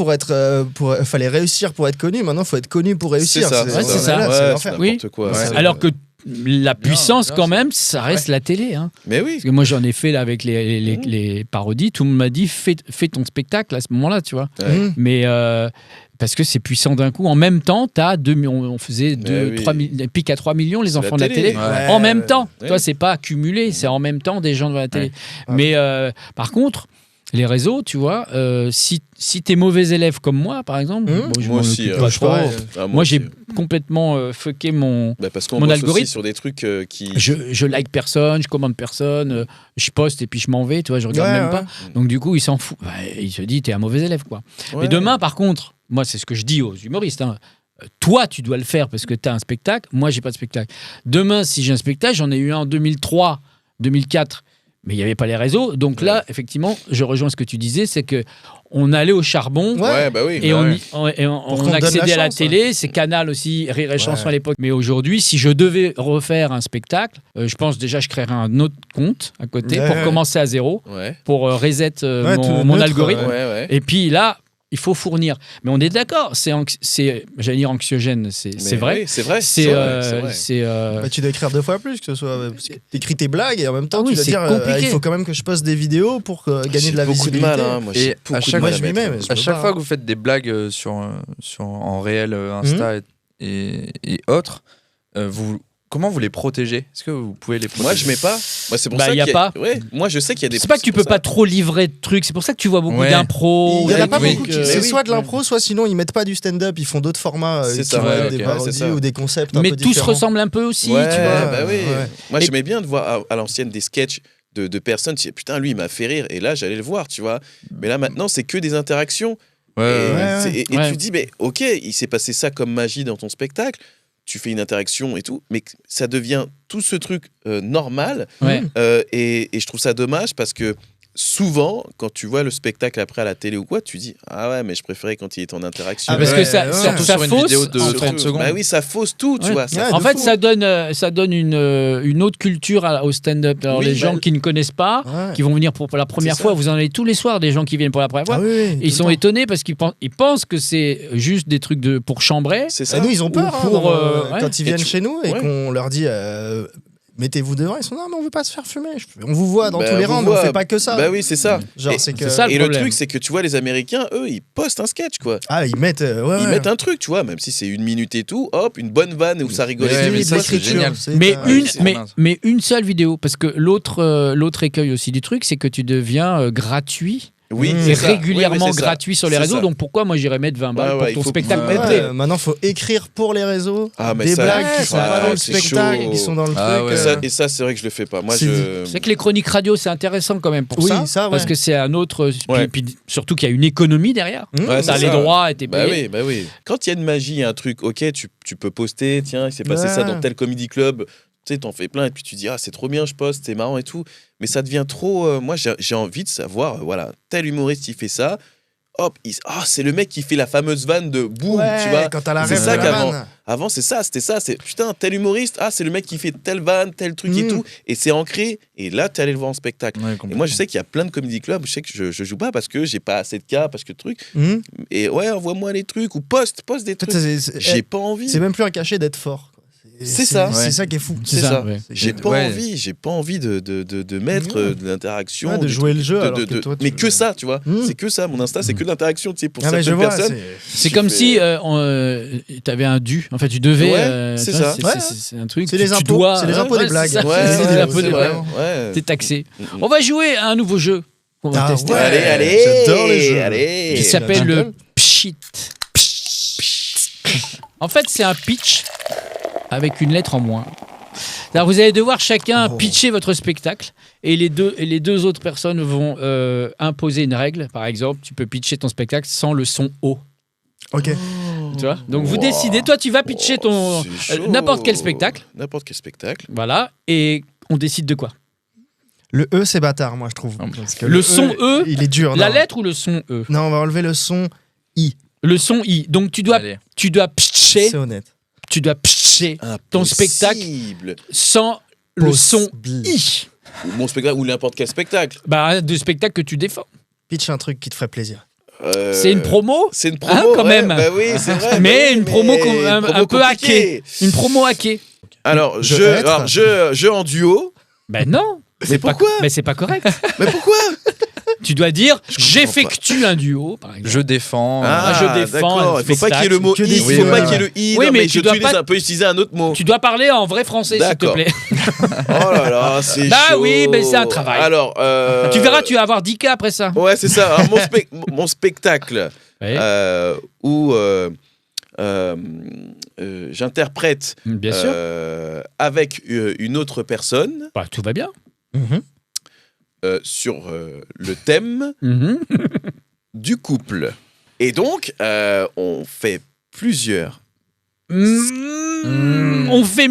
fallait réussir pour être connu. Maintenant, faut être connu pour réussir. C'est ça, Ouais, c'est ça. là, Ouais, c'est c'est l'enfer. n'importe quoi. Ouais. c'est- Alors que la puissance, non, quand c'est- même, ça reste la télé. Hein. Mais oui. Parce que moi, j'en ai fait là, avec les parodies. Tout le monde m'a dit fais ton spectacle à ce moment-là, tu vois. Ouais. Mmh. Mais parce que c'est puissant d'un coup. En même temps, on faisait oui. 3 pic à 3 millions, les C'est enfants la de la télé. télé. Ouais. En même temps, Ouais. toi, c'est pas accumulé, c'est en même temps des gens devant la télé. Ouais. Mais par contre, les réseaux, tu vois, si t'es mauvais élève comme moi, par exemple, Mmh. bon, je Moi m'en aussi, occupe hein. pas Je trop. pareil. Ah, Moi, j'ai aussi. complètement fucké mon. Bah, parce qu'on mon bosse algorithme. aussi sur des trucs qui. Je like personne, je commande personne, je poste et puis je m'en vais, tu vois, je regarde Ouais, même ouais. pas. Donc du coup, il s'en fout. Ouais, il se dit, t'es un mauvais élève, quoi. Ouais. Mais demain, par contre, moi, c'est ce que je dis aux humoristes. Hein. Toi, tu dois le faire parce que tu as un spectacle. Moi, j'ai pas de spectacle. Demain, si j'ai un spectacle, j'en ai eu un en 2003, 2004, mais il n'y avait pas les réseaux. Donc là, effectivement, je rejoins ce que tu disais, c'est que on allait au charbon. Ouais, bah oui. Et bah on, ouais. on qu'on donne accédait la à la chance, télé, c'est Canal aussi, Rire et Chanson Ouais. à l'époque. Mais aujourd'hui, si je devais refaire un spectacle, je pense déjà je créerais un autre compte à côté Ouais, pour ouais. commencer à zéro, Ouais. pour reset Ouais, tout mon neutre, algorithme. Ouais, ouais. Et puis là, il faut fournir. Mais on est d'accord, c'est j'allais dire anxiogène, c'est Mais vrai. oui, c'est vrai. C'est vrai. c'est Bah, tu dois écrire 2 fois plus, que ce soit. Parce que t'écris tes blagues et en même temps, Ah oui, tu dois c'est dire compliqué. il faut quand même que je poste des vidéos pour gagner de la beaucoup de visibilité. mal, hein. Moi, Et j'ai à beaucoup de chaque mal Moi, à je m'y mettre. mets, mais je À peux chaque pas, fois hein. que vous faites des blagues en réel Insta et autres, comment vous les protégez? Est-ce que vous pouvez les protéger? Moi, je mets pas. Moi, c'est pour Bah, ça y a qu'il pas. Ouais, moi, je sais qu'il y a des. c'est pas que tu pour peux pas ça. trop livrer de trucs, c'est pour ça que tu vois beaucoup Ouais. d'impro. Il y en a des pas trucs, beaucoup. Mais C'est oui. soit de l'impro, soit sinon ils mettent pas du stand-up, ils font d'autres formats C'est qui ça, vont ouais, être ok, des ouais, parodies c'est ça. ou des concepts un mais peu tous différents. ressemblent un peu aussi, Ouais, tu vois. bah oui. Ouais. Moi, Et- j'aimais bien de voir à l'ancienne des sketchs de personnes. Tu dis, putain, lui, il m'a fait rire. Et là, j'allais le voir, tu vois. Mais là, maintenant, c'est que des interactions. Ouais, Et, ouais, ouais. et Ouais. tu dis, mais ok, il s'est passé ça comme magie dans ton spectacle. Tu fais une interaction et tout, mais ça devient tout ce truc normal. Ouais. Et je trouve ça dommage parce que souvent, quand tu vois le spectacle après à la télé ou quoi, tu dis ah ouais, mais je préférais quand il est en interaction. Ah, parce ouais, que ça, ouais. ça, Surtout ça sur une fausse. vidéo de en 30 fait. secondes. Bah oui, ça fausse tout, tu Ouais. vois. Ça Ouais, En de fait, fou. ça donne une autre culture au stand-up. Alors, Oui, les bah, gens qui ne connaissent pas, Ouais. qui vont venir pour la première C'est fois, ça. vous en avez tous les soirs des gens qui viennent pour la première fois. Ah oui, oui, tout Ils le sont temps. étonnés parce qu'ils pensent que c'est juste des trucs pour chambrer. C'est Et ça. nous, ils ont peur Ou pour, hein, ouais. quand ils Et viennent tu- chez nous et ouais. qu'on leur dit mettez-vous devant. Ils sont non, mais on veut pas se faire fumer. On vous voit dans Bah, tous les on rangs, vous mais on voit. fait pas que ça. Bah oui, c'est ça. Genre, Et- c'est que. c'est ça, Et le problème. truc, c'est que tu vois, les Américains, eux, ils postent un sketch, quoi. Ah, ils mettent. Ouais, Ils ouais. mettent un truc, tu vois, même si c'est 1 minute et tout, hop, une bonne vanne où ça rigole. Ouais, et tout, mais ils ça, postent c'est le truc. génial. Mais c'est mais une seule vidéo, parce que l'autre écueil aussi du truc, c'est que tu deviens gratuit Oui, Mmh. c'est et ça. régulièrement Oui, mais c'est ça. gratuit sur les C'est réseaux. ça. Donc pourquoi moi j'irais mettre 20 balles Ouais, pour il ton faut- spectacle Ouais, complet? Maintenant, faut écrire pour les réseaux Ah, mais des ça- blagues qui sont ouais, pas dans le c'est spectacle, chaud. qui sont dans le Ah, truc. ouais. Et ça, c'est vrai que je le fais pas. Moi, C'est- je. C'est que les chroniques radio, c'est intéressant quand même pour Oui, ça, ça, ouais. parce que c'est un autre. Ouais. Puis surtout qu'il y a une économie derrière. Mmh. Ouais, T'as c'est les ça. droits et t'es Bah payé. oui, bah oui. Quand il y a une magie, un truc, ok, tu peux poster, tiens, il s'est passé Ouais. ça dans tel comedy club, Tu sais, t'en fais plein et puis tu dis, ah, c'est trop bien, je poste, c'est marrant et tout. Mais ça devient trop. Moi, j'ai envie de savoir, voilà, tel humoriste, il fait ça. Hop, c'est le mec qui fait la fameuse vanne de boum, tu vois. Quand t'as la C'est rêve ça de la qu'avant. vanne. Avant, c'est ça, c'était ça. C'est putain, tel humoriste, c'est le mec qui fait telle vanne, tel truc et tout. Et c'est ancré. Et là, t'es allé le voir en spectacle. Ouais, Et moi, je sais qu'il y a plein de comedy clubs. Je sais que je joue pas parce que j'ai pas assez de cas, parce que truc. Mhm. Et ouais, envoie-moi les trucs ou poste des En trucs. fait, J'ai pas envie. c'est même plus un cachet d'être fort. quoi. C'est ça. C'est Ouais. ça qui est fou. C'est ça. ouais. J'ai pas Ouais. envie. J'ai pas envie de mettre Ouais. de l'interaction. Ouais, de du jouer le jeu. de- alors de- que de- toi, mais tu- que ça, tu vois. Mm. C'est que ça. Mon Insta, c'est que de l'interaction, tu sais, pour Ah, mais je certaines vois. personnes. C'est Tu comme fais- si t'avais un dû. En fait, tu devais. Ouais, c'est tu vois, ça. C'est un truc. C'est tu- les tu impôts, dois- c'est les impôts des c'est blagues. ça, Ouais, c'est ouais, les impôts c'est des vrai. blagues. Ouais. T'es taxé. Mm, mm. On va jouer à un nouveau jeu qu'on va tester. ouais. Allez, J'adore les jeux. allez. Qui s'appelle Jingle. le pchit. En fait, c'est un pitch avec une lettre en moins. Alors, vous allez devoir chacun pitcher votre spectacle et les deux autres personnes vont imposer une règle. Par exemple, tu peux pitcher ton spectacle sans le son haut. Ok. Tu vois. Donc, vous Wow. décidez. Toi, tu vas pitcher ton C'est chaud. n'importe quel spectacle. N'importe quel spectacle. Voilà. Et on décide de quoi. Le E, c'est bâtard, moi, je trouve. Parce que Le son E, il est dur. La non. lettre ou le son E. Non, on va enlever le son. Le son I. Donc, tu dois Allez. pitcher. C'est honnête. Tu dois pitcher ton spectacle Impossible. sans le son Possible. I. Ou mon spectacle ou n'importe quel spectacle. Bah, de spectacle que tu défends. Pitch un truc qui te ferait plaisir. C'est une promo. C'est une promo, Hein, quand ouais, même. Bah oui, c'est vrai. Mais bah oui, une promo mais un promo peu compliquée. hackée. Une promo hackée. Alors, Je jeu en duo. Ben non. Mais pourquoi Mais c'est pas correct. Mais pourquoi Tu dois dire comprends j'effectue un duo, par exemple. Je défends. je défends d'accord. un Il faut pas qu'il y ait le mot Que i. des Il faut films, pas ouais. qu'il y ait le i. Oui, non, mais je tu dois pas- on peut utiliser un autre mot. Tu dois parler en vrai français, s'il te D'accord. plaît. Oh là là, c'est Bah chaud. oui, mais c'est un travail. Alors, Tu verras, tu vas avoir 10 cas après ça. Ouais, c'est ça. Alors, mon spectacle Ouais. où j'interprète Bien sûr. avec une autre personne Bah, tout va bien. sur le thème du couple. Et donc, on fait plusieurs. On fait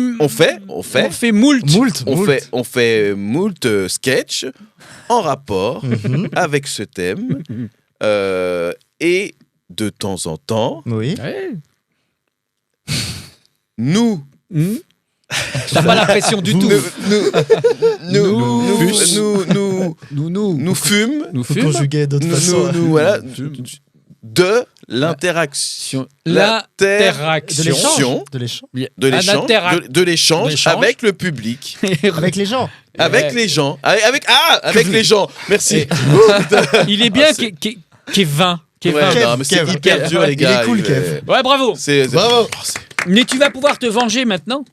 moult. Moult. On fait moult sketch en rapport avec ce thème. Et de temps en temps, Oui. Ouais. nous T'as pas la pression du tout. nous fûmes Nous Faut fûmes. conjuguer d'autres façons. voilà, de l'interaction. L'interaction. De l'échange. De l'échange. De l'échange avec le public. Avec les gens. Avec les gens. Avec les gens. Merci. Il est bien Ah, c'est- Kevin. Ouais, non, mais c'est Kev. hyper dur, les Il gars. est cool, Kev. Ouais, bravo. Bravo. Mais tu vas pouvoir te venger maintenant,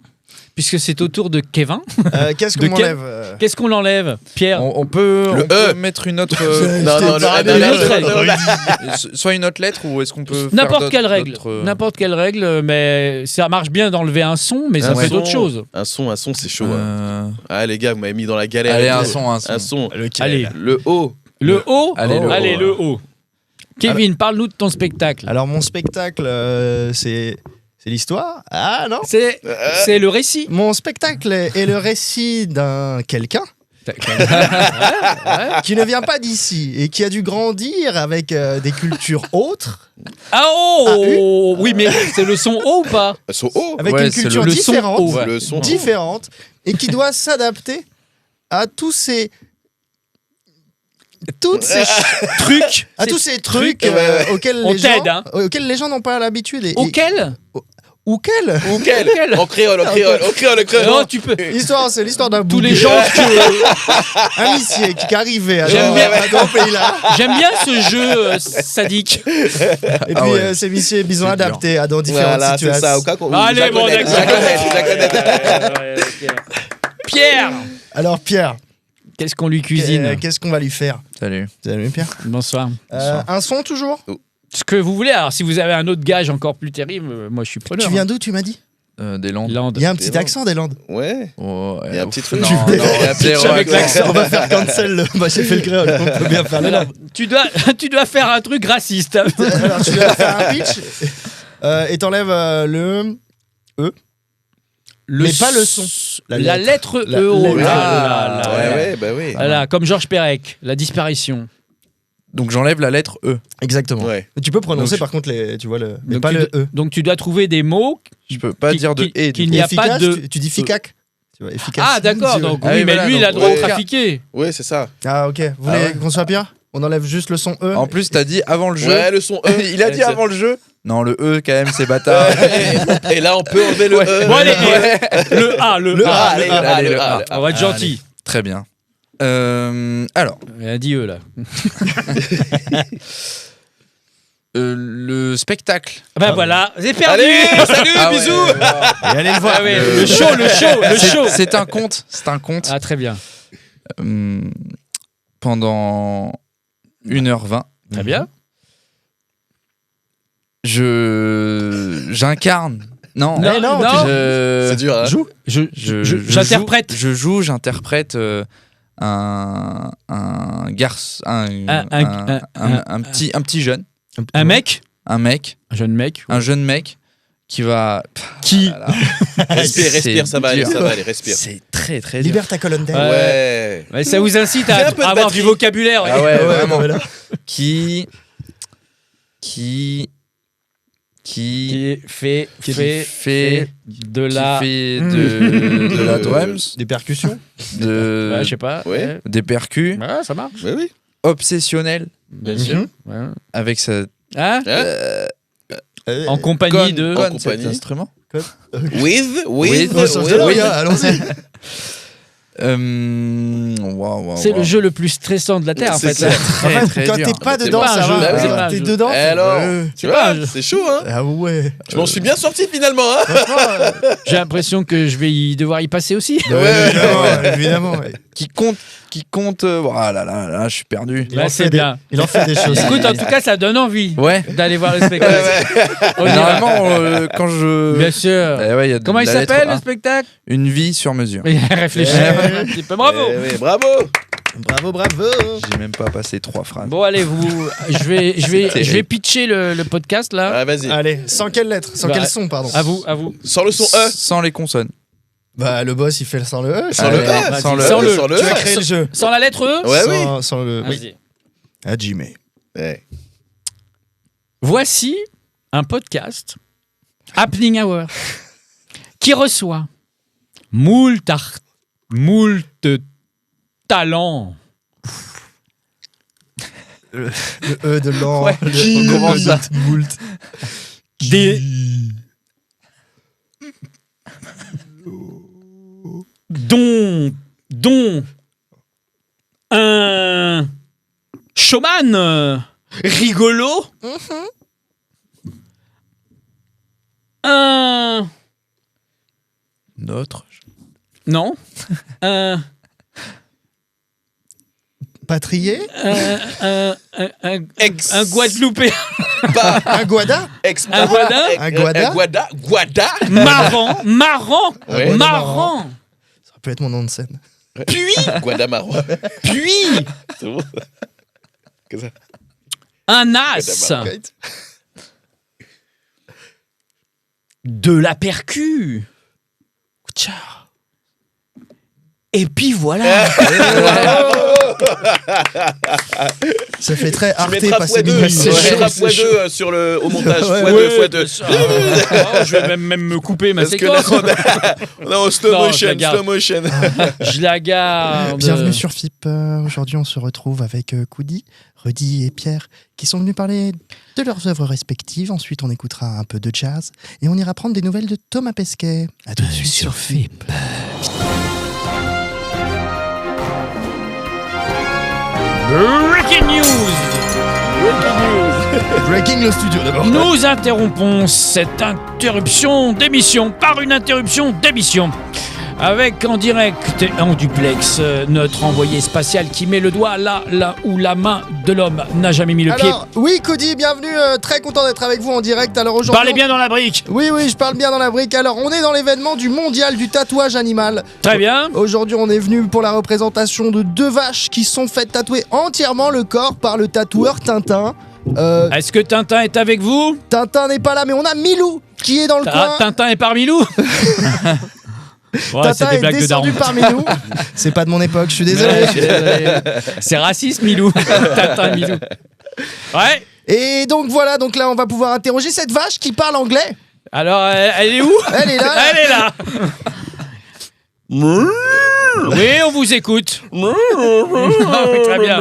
puisque c'est au tour de Kevin. Qu'est-ce De qu'on quel- m'enlève Qu'est-ce qu'on l'enlève, Pierre? On peut mettre une autre. Soit une autre lettre ou est-ce qu'on peut. N'importe quelle règle. N'importe quelle règle, mais ça marche bien d'enlever un son, mais ça fait d'autres choses. Un son, c'est chaud. hein. Ah, les gars, vous m'avez mis dans la galère. Allez, Un un son. son. Allez, Le haut. le haut. Allez, le haut. Kevin, parle-nous de ton spectacle. Alors, mon spectacle, c'est l'histoire. Ah non. C'est le récit. Mon spectacle est le récit d'un quelqu'un qui ne vient pas d'ici et qui a dû grandir avec des cultures autres, Ah oh oui, mais c'est le son haut ou pas? Son haut. avec Ouais, une c'est culture le son différente, haut. Le son. différente, et qui doit s'adapter à tous ces trucs, auxquels On les gens t'aide, hein. auxquels les gens n'ont pas l'habitude. Auquel? Auquel Ou quel En créole, Non, tu peux. L'histoire, c'est l'histoire d'un Tous les bouquet. gens Un lycée qui arrivait à J'aime bien. dans ce pays-là. J'aime bien ce jeu sadique. Et puis ouais. ces lycées, ils ont C'est adapté à dans différentes Voilà, c'est situations. ça. Au cas qu'on- Allez, je la bon, connais, d'accord. je la connais. Pierre, Alors Pierre, qu'est-ce qu'on lui cuisine? qu'est-ce qu'on va lui faire? Salut. Salut Pierre. Bonsoir. Un son toujours? Ce que vous voulez. Alors, si vous avez un autre gage encore plus terrible, moi je suis preneur. Tu viens d'où, tu m'as dit? Des Landes. Landes. Il y a un petit accent des Landes. Ouais. Oh, Il y a un petit truc. Non, avec l'accent. On va faire cancel le. Bah, j'ai fait le créole, on peut bien faire les Landes. Tu dois faire un truc raciste. Alors tu dois faire un pitch et t'enlèves le E. Mais pas le son. La lettre La E. Oh lettre. là là là. Ouais, bah oui. Voilà, comme Georges Perec, la disparition. Donc j'enlève la lettre E. Exactement. Ouais. Mais tu peux prononcer Donc, par contre tu vois mais Donc pas tu le E. Donc tu dois trouver des mots Je peux pas dire de et. qu'il du n'y coup. a pas Efficace, de. tu dis efficace. Tu vois, efficace. Ah d'accord, Tu vois. donc Ah oui, oui, mais voilà, lui il a le donc, droit de ouais. trafiquer. Ouais, c'est ça. Ah ok, vous voulez qu'on soit bien? On enlève juste le son E. En plus, t'as dit avant le jeu. Ouais, le son E. Il a dit avant le jeu. Non, le E quand même, c'est bâtard. Et là, on peut enlever le E. Bon allez, Ouais. le A, le A, allez, le A. allez, le allez. On va être gentil. Très bien. Alors, Il a dit eux là. le spectacle. Ben voilà, j'ai perdu. Allez, salut, Ah ouais, bisous. Et allez le voir. Ah ouais, le show. C'est un conte. C'est un conte. Ah très bien, Pendant 1h20. très bien. J'incarne. Non. Non, non, C'est dur, hein. Joue. J'interprète. J'interprète un garçon, un petit jeune, Un mec, un mec, un jeune mec. un jeune mec qui va. Qui Ah là là. Respire, ça va aller, dur. ça va aller, respire. C'est très très dur. Libère ta colonne d'air. Ouais. Ouais, ça vous incite Fais à un peu de avoir batterie. du vocabulaire. Ah ouais, vraiment. non, mais là. Qui Qui fait fait de la. de la drums, Des percussions. de Ouais, je sais pas. Ouais. des percus, Ouais, ça marche. Ouais, oui. obsessionnel Bien Mhm. sûr. Ouais. avec sa Hein En compagnie conne, de. conne, compagnie. cet instrument. With. Oh, sortez-le, oui. gars, allons-y. C'est le jeu le plus stressant de la Terre en C'est fait. ça. En fait, quand t'es pas C'est dedans, pas un ça jeu, va. c'est pas un T'es jeu. dedans. Et alors Ouais. Tu vois, pas un jeu. c'est chaud, hein. Ah ouais. Je m'en suis bien sorti finalement, hein. J'ai l'impression que je vais devoir y passer aussi. Évidemment. Ouais. qui compte oh là là, je suis perdu. Il en c'est fait bien. Il en fait des choses. Écoute, en tout cas, ça donne envie Ouais. d'aller voir le spectacle. On ira. Normalement quand je Bien sûr. Eh ouais, il y a de Comment il la lettre s'appelle A. le spectacle? Une vie sur mesure. Réfléchis un petit peu. Bravo. Eh oui, bravo. Bravo. J'ai même pas passé 3 phrases. Bon, allez, je vais pitcher le podcast là. Ah, vas-y. Allez, sans quelle lettre? Sans Bah, quel son, pardon? À vous. Sans le son E. Sans les consonnes. Bah, le boss, il fait sans le E. Sans le Allez, E. sans le Sans le- Sans le Tu as E. créé le jeu. Sans la lettre E. Ouais, oui. Sans le. Vas-y. Hajime. Ouais. Voici un podcast, Happening Hour, qui reçoit moult talents. Le E de l'an. Ouais. Le Comment E de ça moult. Des. dont un showman rigolo, un Notre. non, un Patrier. Ex. un Guadeloupéen Pas. Un Guada. Ex. Un Guada. Un Guada. Guada. marrant, Ouais. marrant, Ça peut être mon nom de scène. puis Guadamaro. C'est bon. Que ça. un as Guadamaro. de la percu. Tcha. Et puis voilà. Ça fait très Tu Arte mettras passer x2. minuit. Tu C'est mettras chaud, c'est x2 sur au montage. Ouais, x2. Je vais même me couper ma Parce que là, séquence. on est en slow Non, je la motion. garde. Slow motion. Je la garde. Bienvenue sur FIP. Aujourd'hui, on se retrouve avec Koudi, Rudy et Pierre qui sont venus parler de leurs œuvres respectives. Ensuite, on écoutera un peu de jazz et on ira prendre des nouvelles de Thomas Pesquet. À tout de suite sur FIP. Breaking news. Breaking le studio d'abord. Nous interrompons cette interruption d'émission par une interruption d'émission. Avec en direct et en duplex notre envoyé spatial qui met le doigt là où la main de l'homme n'a jamais mis le pied. Alors, oui, Koudi, bienvenue. Très content d'être avec vous en direct. Alors aujourd'hui. Parlez bien dans la brique. Oui, je parle bien dans la brique. Alors, on est dans l'événement du mondial du tatouage animal. Très bien. Aujourd'hui, on est venu pour la représentation de 2 vaches qui sont faites tatouer entièrement le corps par le tatoueur Tintin. Est-ce que Tintin est avec vous? Tintin n'est pas là, mais on a Milou qui est dans le coin. Tintin est parmi nous. Ouais, c'est Tata des est blagues de descendu daron. parmi nous. C'est pas de mon époque, je suis désolé. Ouais, je suis désolé. C'est raciste, Milou. Tata Milou. Ouais. Et donc voilà, donc là on va pouvoir interroger cette vache qui parle anglais. Alors, elle est où? Elle est là. Elle est là. Oui, on vous écoute. Très bien.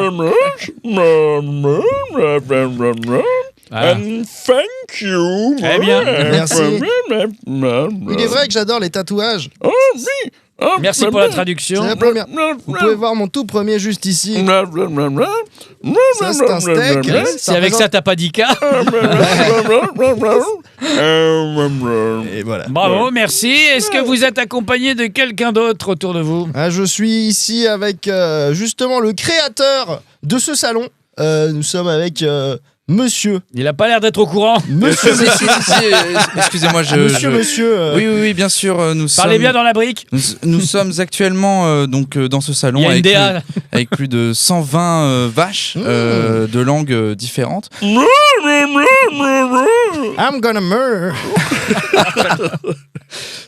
Voilà. And thank you. Très bien. Merci. Il est vrai que j'adore les tatouages. Oh, oui. Merci pour la traduction. C'est la première. Vous pouvez voir mon tout premier juste ici. Ça c'est un steak. Si avec ça t'as pas d'Ika. Et voilà. Bravo, merci. Est-ce que vous êtes accompagné de quelqu'un d'autre autour de vous? Ah, je suis ici avec justement le créateur de ce salon. Nous sommes avec Monsieur. Il a pas l'air d'être au courant. Monsieur. Excusez-moi, Monsieur. Oui, bien sûr. Parlez bien dans la brique. Nous sommes actuellement donc dans ce salon Il y a une DA. avec plus de 120 vaches de langues différentes. I'm gonna murder.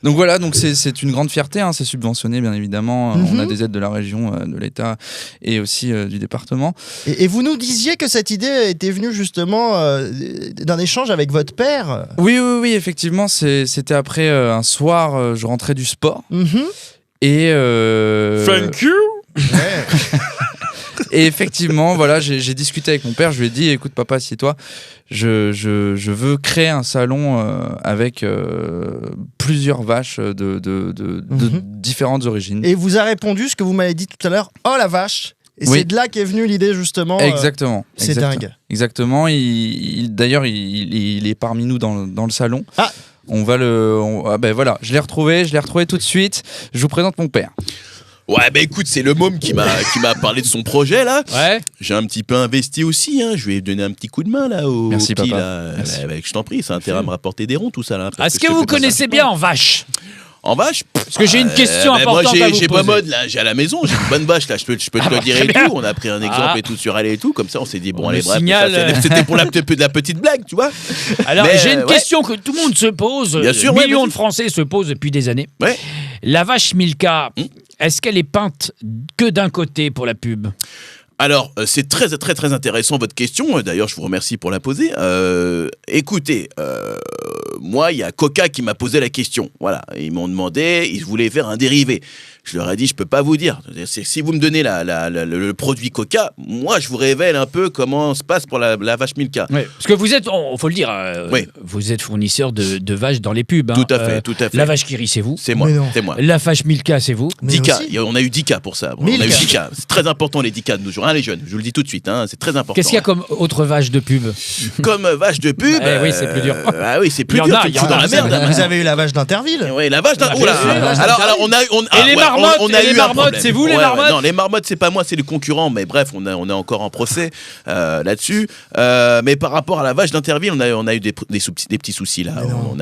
Donc voilà, donc c'est une grande fierté, hein, c'est subventionné bien évidemment. On a des aides de la région, de l'État et aussi du département. Et vous nous disiez que cette idée était venue justement d'un échange avec votre père. Oui, effectivement, c'était après un soir, je rentrais du sport et Thank you. et effectivement, voilà, j'ai discuté avec mon père, je lui ai dit, écoute papa, assieds-toi, je veux créer un salon avec plusieurs vaches de différentes origines. Et vous a répondu ce que vous m'avez dit tout à l'heure. Oh la vache. Et Oui. c'est de là qu'est venue l'idée justement. Exactement. C'est dingue. Exactement. D'ailleurs, il est parmi nous dans le salon. Ah. On va ben voilà, je l'ai retrouvé tout de suite. Je vous présente mon père. Ouais, bah écoute, c'est le môme qui m'a parlé de son projet là. Ouais. J'ai un petit peu investi aussi, hein. Je lui ai donné un petit coup de main là au Merci, petit, papa. là. Merci. Bah, je t'en prie, c'est intérêt à me rapporter des ronds tout ça là. parce Est-ce que je te vous fais pas connaissez ça. bien en vache? En vache? Parce que j'ai une question importante moi, à vous j'ai poser. pas mode là, j'ai à la maison, j'ai une bonne vache là, je peux te le dire très et bien. tout. On a pris un exemple et tout sur elle et tout, comme ça on s'est dit bon On allez le bref, signale, ça, c'était pour la petite blague, tu vois. Alors, Mais, j'ai une ouais. question que tout le monde se pose. Bien sûr, ouais, Millions vas-y. de Français se posent depuis des années. Ouais. La vache Milka, est-ce qu'elle est peinte que d'un côté pour la pub? Alors, c'est très intéressant votre question. D'ailleurs, je vous remercie pour la poser. Écoutez, moi, il y a Coca qui m'a posé la question. Voilà, ils m'ont demandé, ils voulaient faire un dérivé. Je leur ai dit, je peux pas vous dire. Si vous me donnez le produit Coca, moi, je vous révèle un peu comment se passe pour la vache Milka. Ouais. Parce que vous êtes, faut le dire, Oui. vous êtes fournisseur de vaches dans les pubs. Hein. Tout à fait, tout à fait. La vache qui rit, c'est vous. C'est moi, Mais non. c'est moi. La vache Milka, c'est vous. Mais 10K, aussi- on a eu 10K pour ça. On a eu Milka. 10K. C'est très important les 10K de nos jours, hein, les jeunes. Je vous le dis tout de suite, hein, c'est très important. Qu'est-ce qu'il y a comme autre vache de pub? Comme vache de pub. Eh oui, c'est plus dur. Ah oui, c'est plus Il y en dur. a, Tu il me y fous en dans a. la merde. hein. Vous avez eu la vache d'Interville. Oui, la vache d'un. Ah, Oh là. bien sûr, la vache Alors, d'Interville. on a les ouais, marmottes, on a et les eu un marmottes, problème. c'est vous, les Ouais, marmottes non, les marmottes, c'est pas moi, c'est le concurrent. Mais bref, on est encore en procès là-dessus. Mais par rapport à la vache d'Interville, on a eu des petits soucis là. On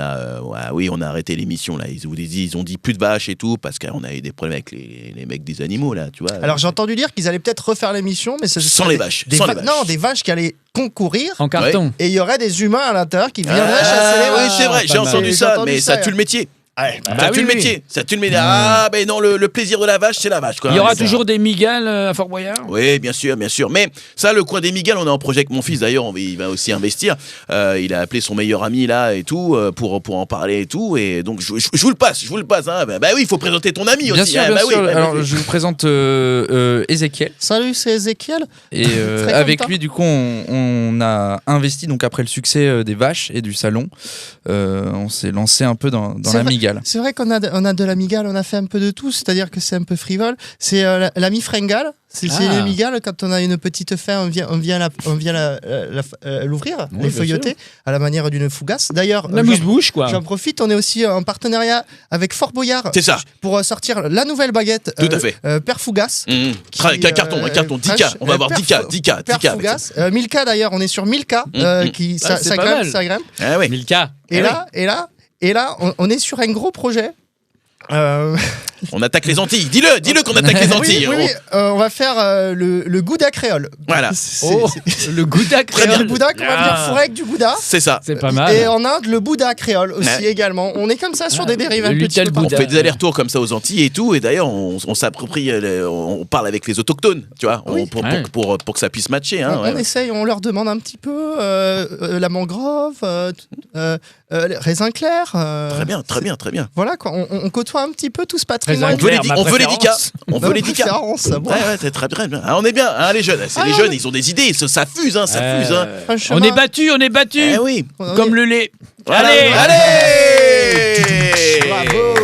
a arrêté l'émission là. Ils ont dit plus de vaches et tout parce qu'on a eu des problèmes avec les mecs des animaux là, tu vois. Alors j'ai entendu dire qu'ils allaient peut-être refaire l'émission, mais Sans les vaches, sans les vaches. Non, des vaches qui allaient concourir. En carton. Et il y aurait des humains à l'intérieur qui viendraient Ah, chasser les oui, vaches. c'est vrai, j'ai pas mal. entendu J'ai ça, entendu mais ça, ça tue le métier. Ouais. Bah Ça tue oui, le oui. métier. Ça tue le métier. Ah, ben non, le plaisir de la vache, c'est la vache. Quoi. Il y aura Mais ça- toujours des migales à Fort Boyard? Oui, bien sûr. Mais ça, le coin des migales, on est en projet avec mon fils. D'ailleurs, il va aussi investir. Il a appelé son meilleur ami là et tout pour en parler et tout. Et donc, je vous le passe. Hein. Bah oui, il faut présenter ton ami Bien aussi. sûr, hein. bien Bah sûr. oui, Alors, vas-y. je vous présente Ézéchiel. Salut, c'est Ézéchiel. Et Très avec content. lui, du coup, on a investi, donc après le succès des vaches et du salon, on s'est lancé un peu dans C'est la vrai. migale. C'est vrai qu'on a de la migale, on a fait un peu de tout, c'est-à-dire que c'est un peu frivole. C'est la mi-fringale, c'est Ah. une migale, quand on a une petite fin, on vient l'ouvrir, Oui, les bien feuilleter, à la manière d'une fougasse. D'ailleurs, La mouche-bouche, quoi. j'en profite, on est aussi en partenariat avec Fort Boyard C'est ça. pour sortir la nouvelle baguette Tout à fait. Père Fougasse. Mmh. Qui, Un carton, 10K. On va avoir 10K. Père Fougasse. Milka d'ailleurs, on est sur Milka, qui Ah, c'est pas mal. ça grimpe. Ah ouais. Milka. Et là, on est sur un gros projet. On attaque les Antilles. Dis-le qu'on attaque les Antilles. Oui, on va faire le gouda créole. Voilà. Le gouda créole. Le gouda, qu'on va dire fourré avec du gouda. C'est ça. C'est pas mal. Et en Inde, le bouddha créole aussi également. On est comme ça sur des dérives un petit Little peu Buddha. On fait des allers-retours comme ça aux Antilles et tout, et d'ailleurs on s'approprie, on parle avec les autochtones, tu vois, pour que ça puisse matcher. Hein, on essaye, on leur demande un petit peu la mangrove, raisin clair. Très bien. Voilà quoi, on côtoie un petit peu tout ce patrimoine. On veut les dicas. On veut les dicas. Préférence, bon. Ouais, c'est très bien. Ah, on est bien, hein, les jeunes. Les jeunes, ils ont des idées, ça fuse. Un Hein. On est battu. Eh oui. Comme le lait. Voilà. Allez. Bravo.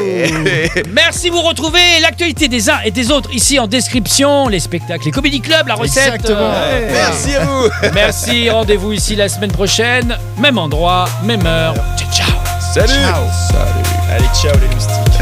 Merci, vous retrouvez l'actualité des uns et des autres ici en description, les spectacles, les comédie clubs, la recette. Exactement. Merci à vous. Merci, rendez-vous ici la semaine prochaine, même endroit, même heure. Ciao. Salut. Salut. Allez, ciao les loustiques.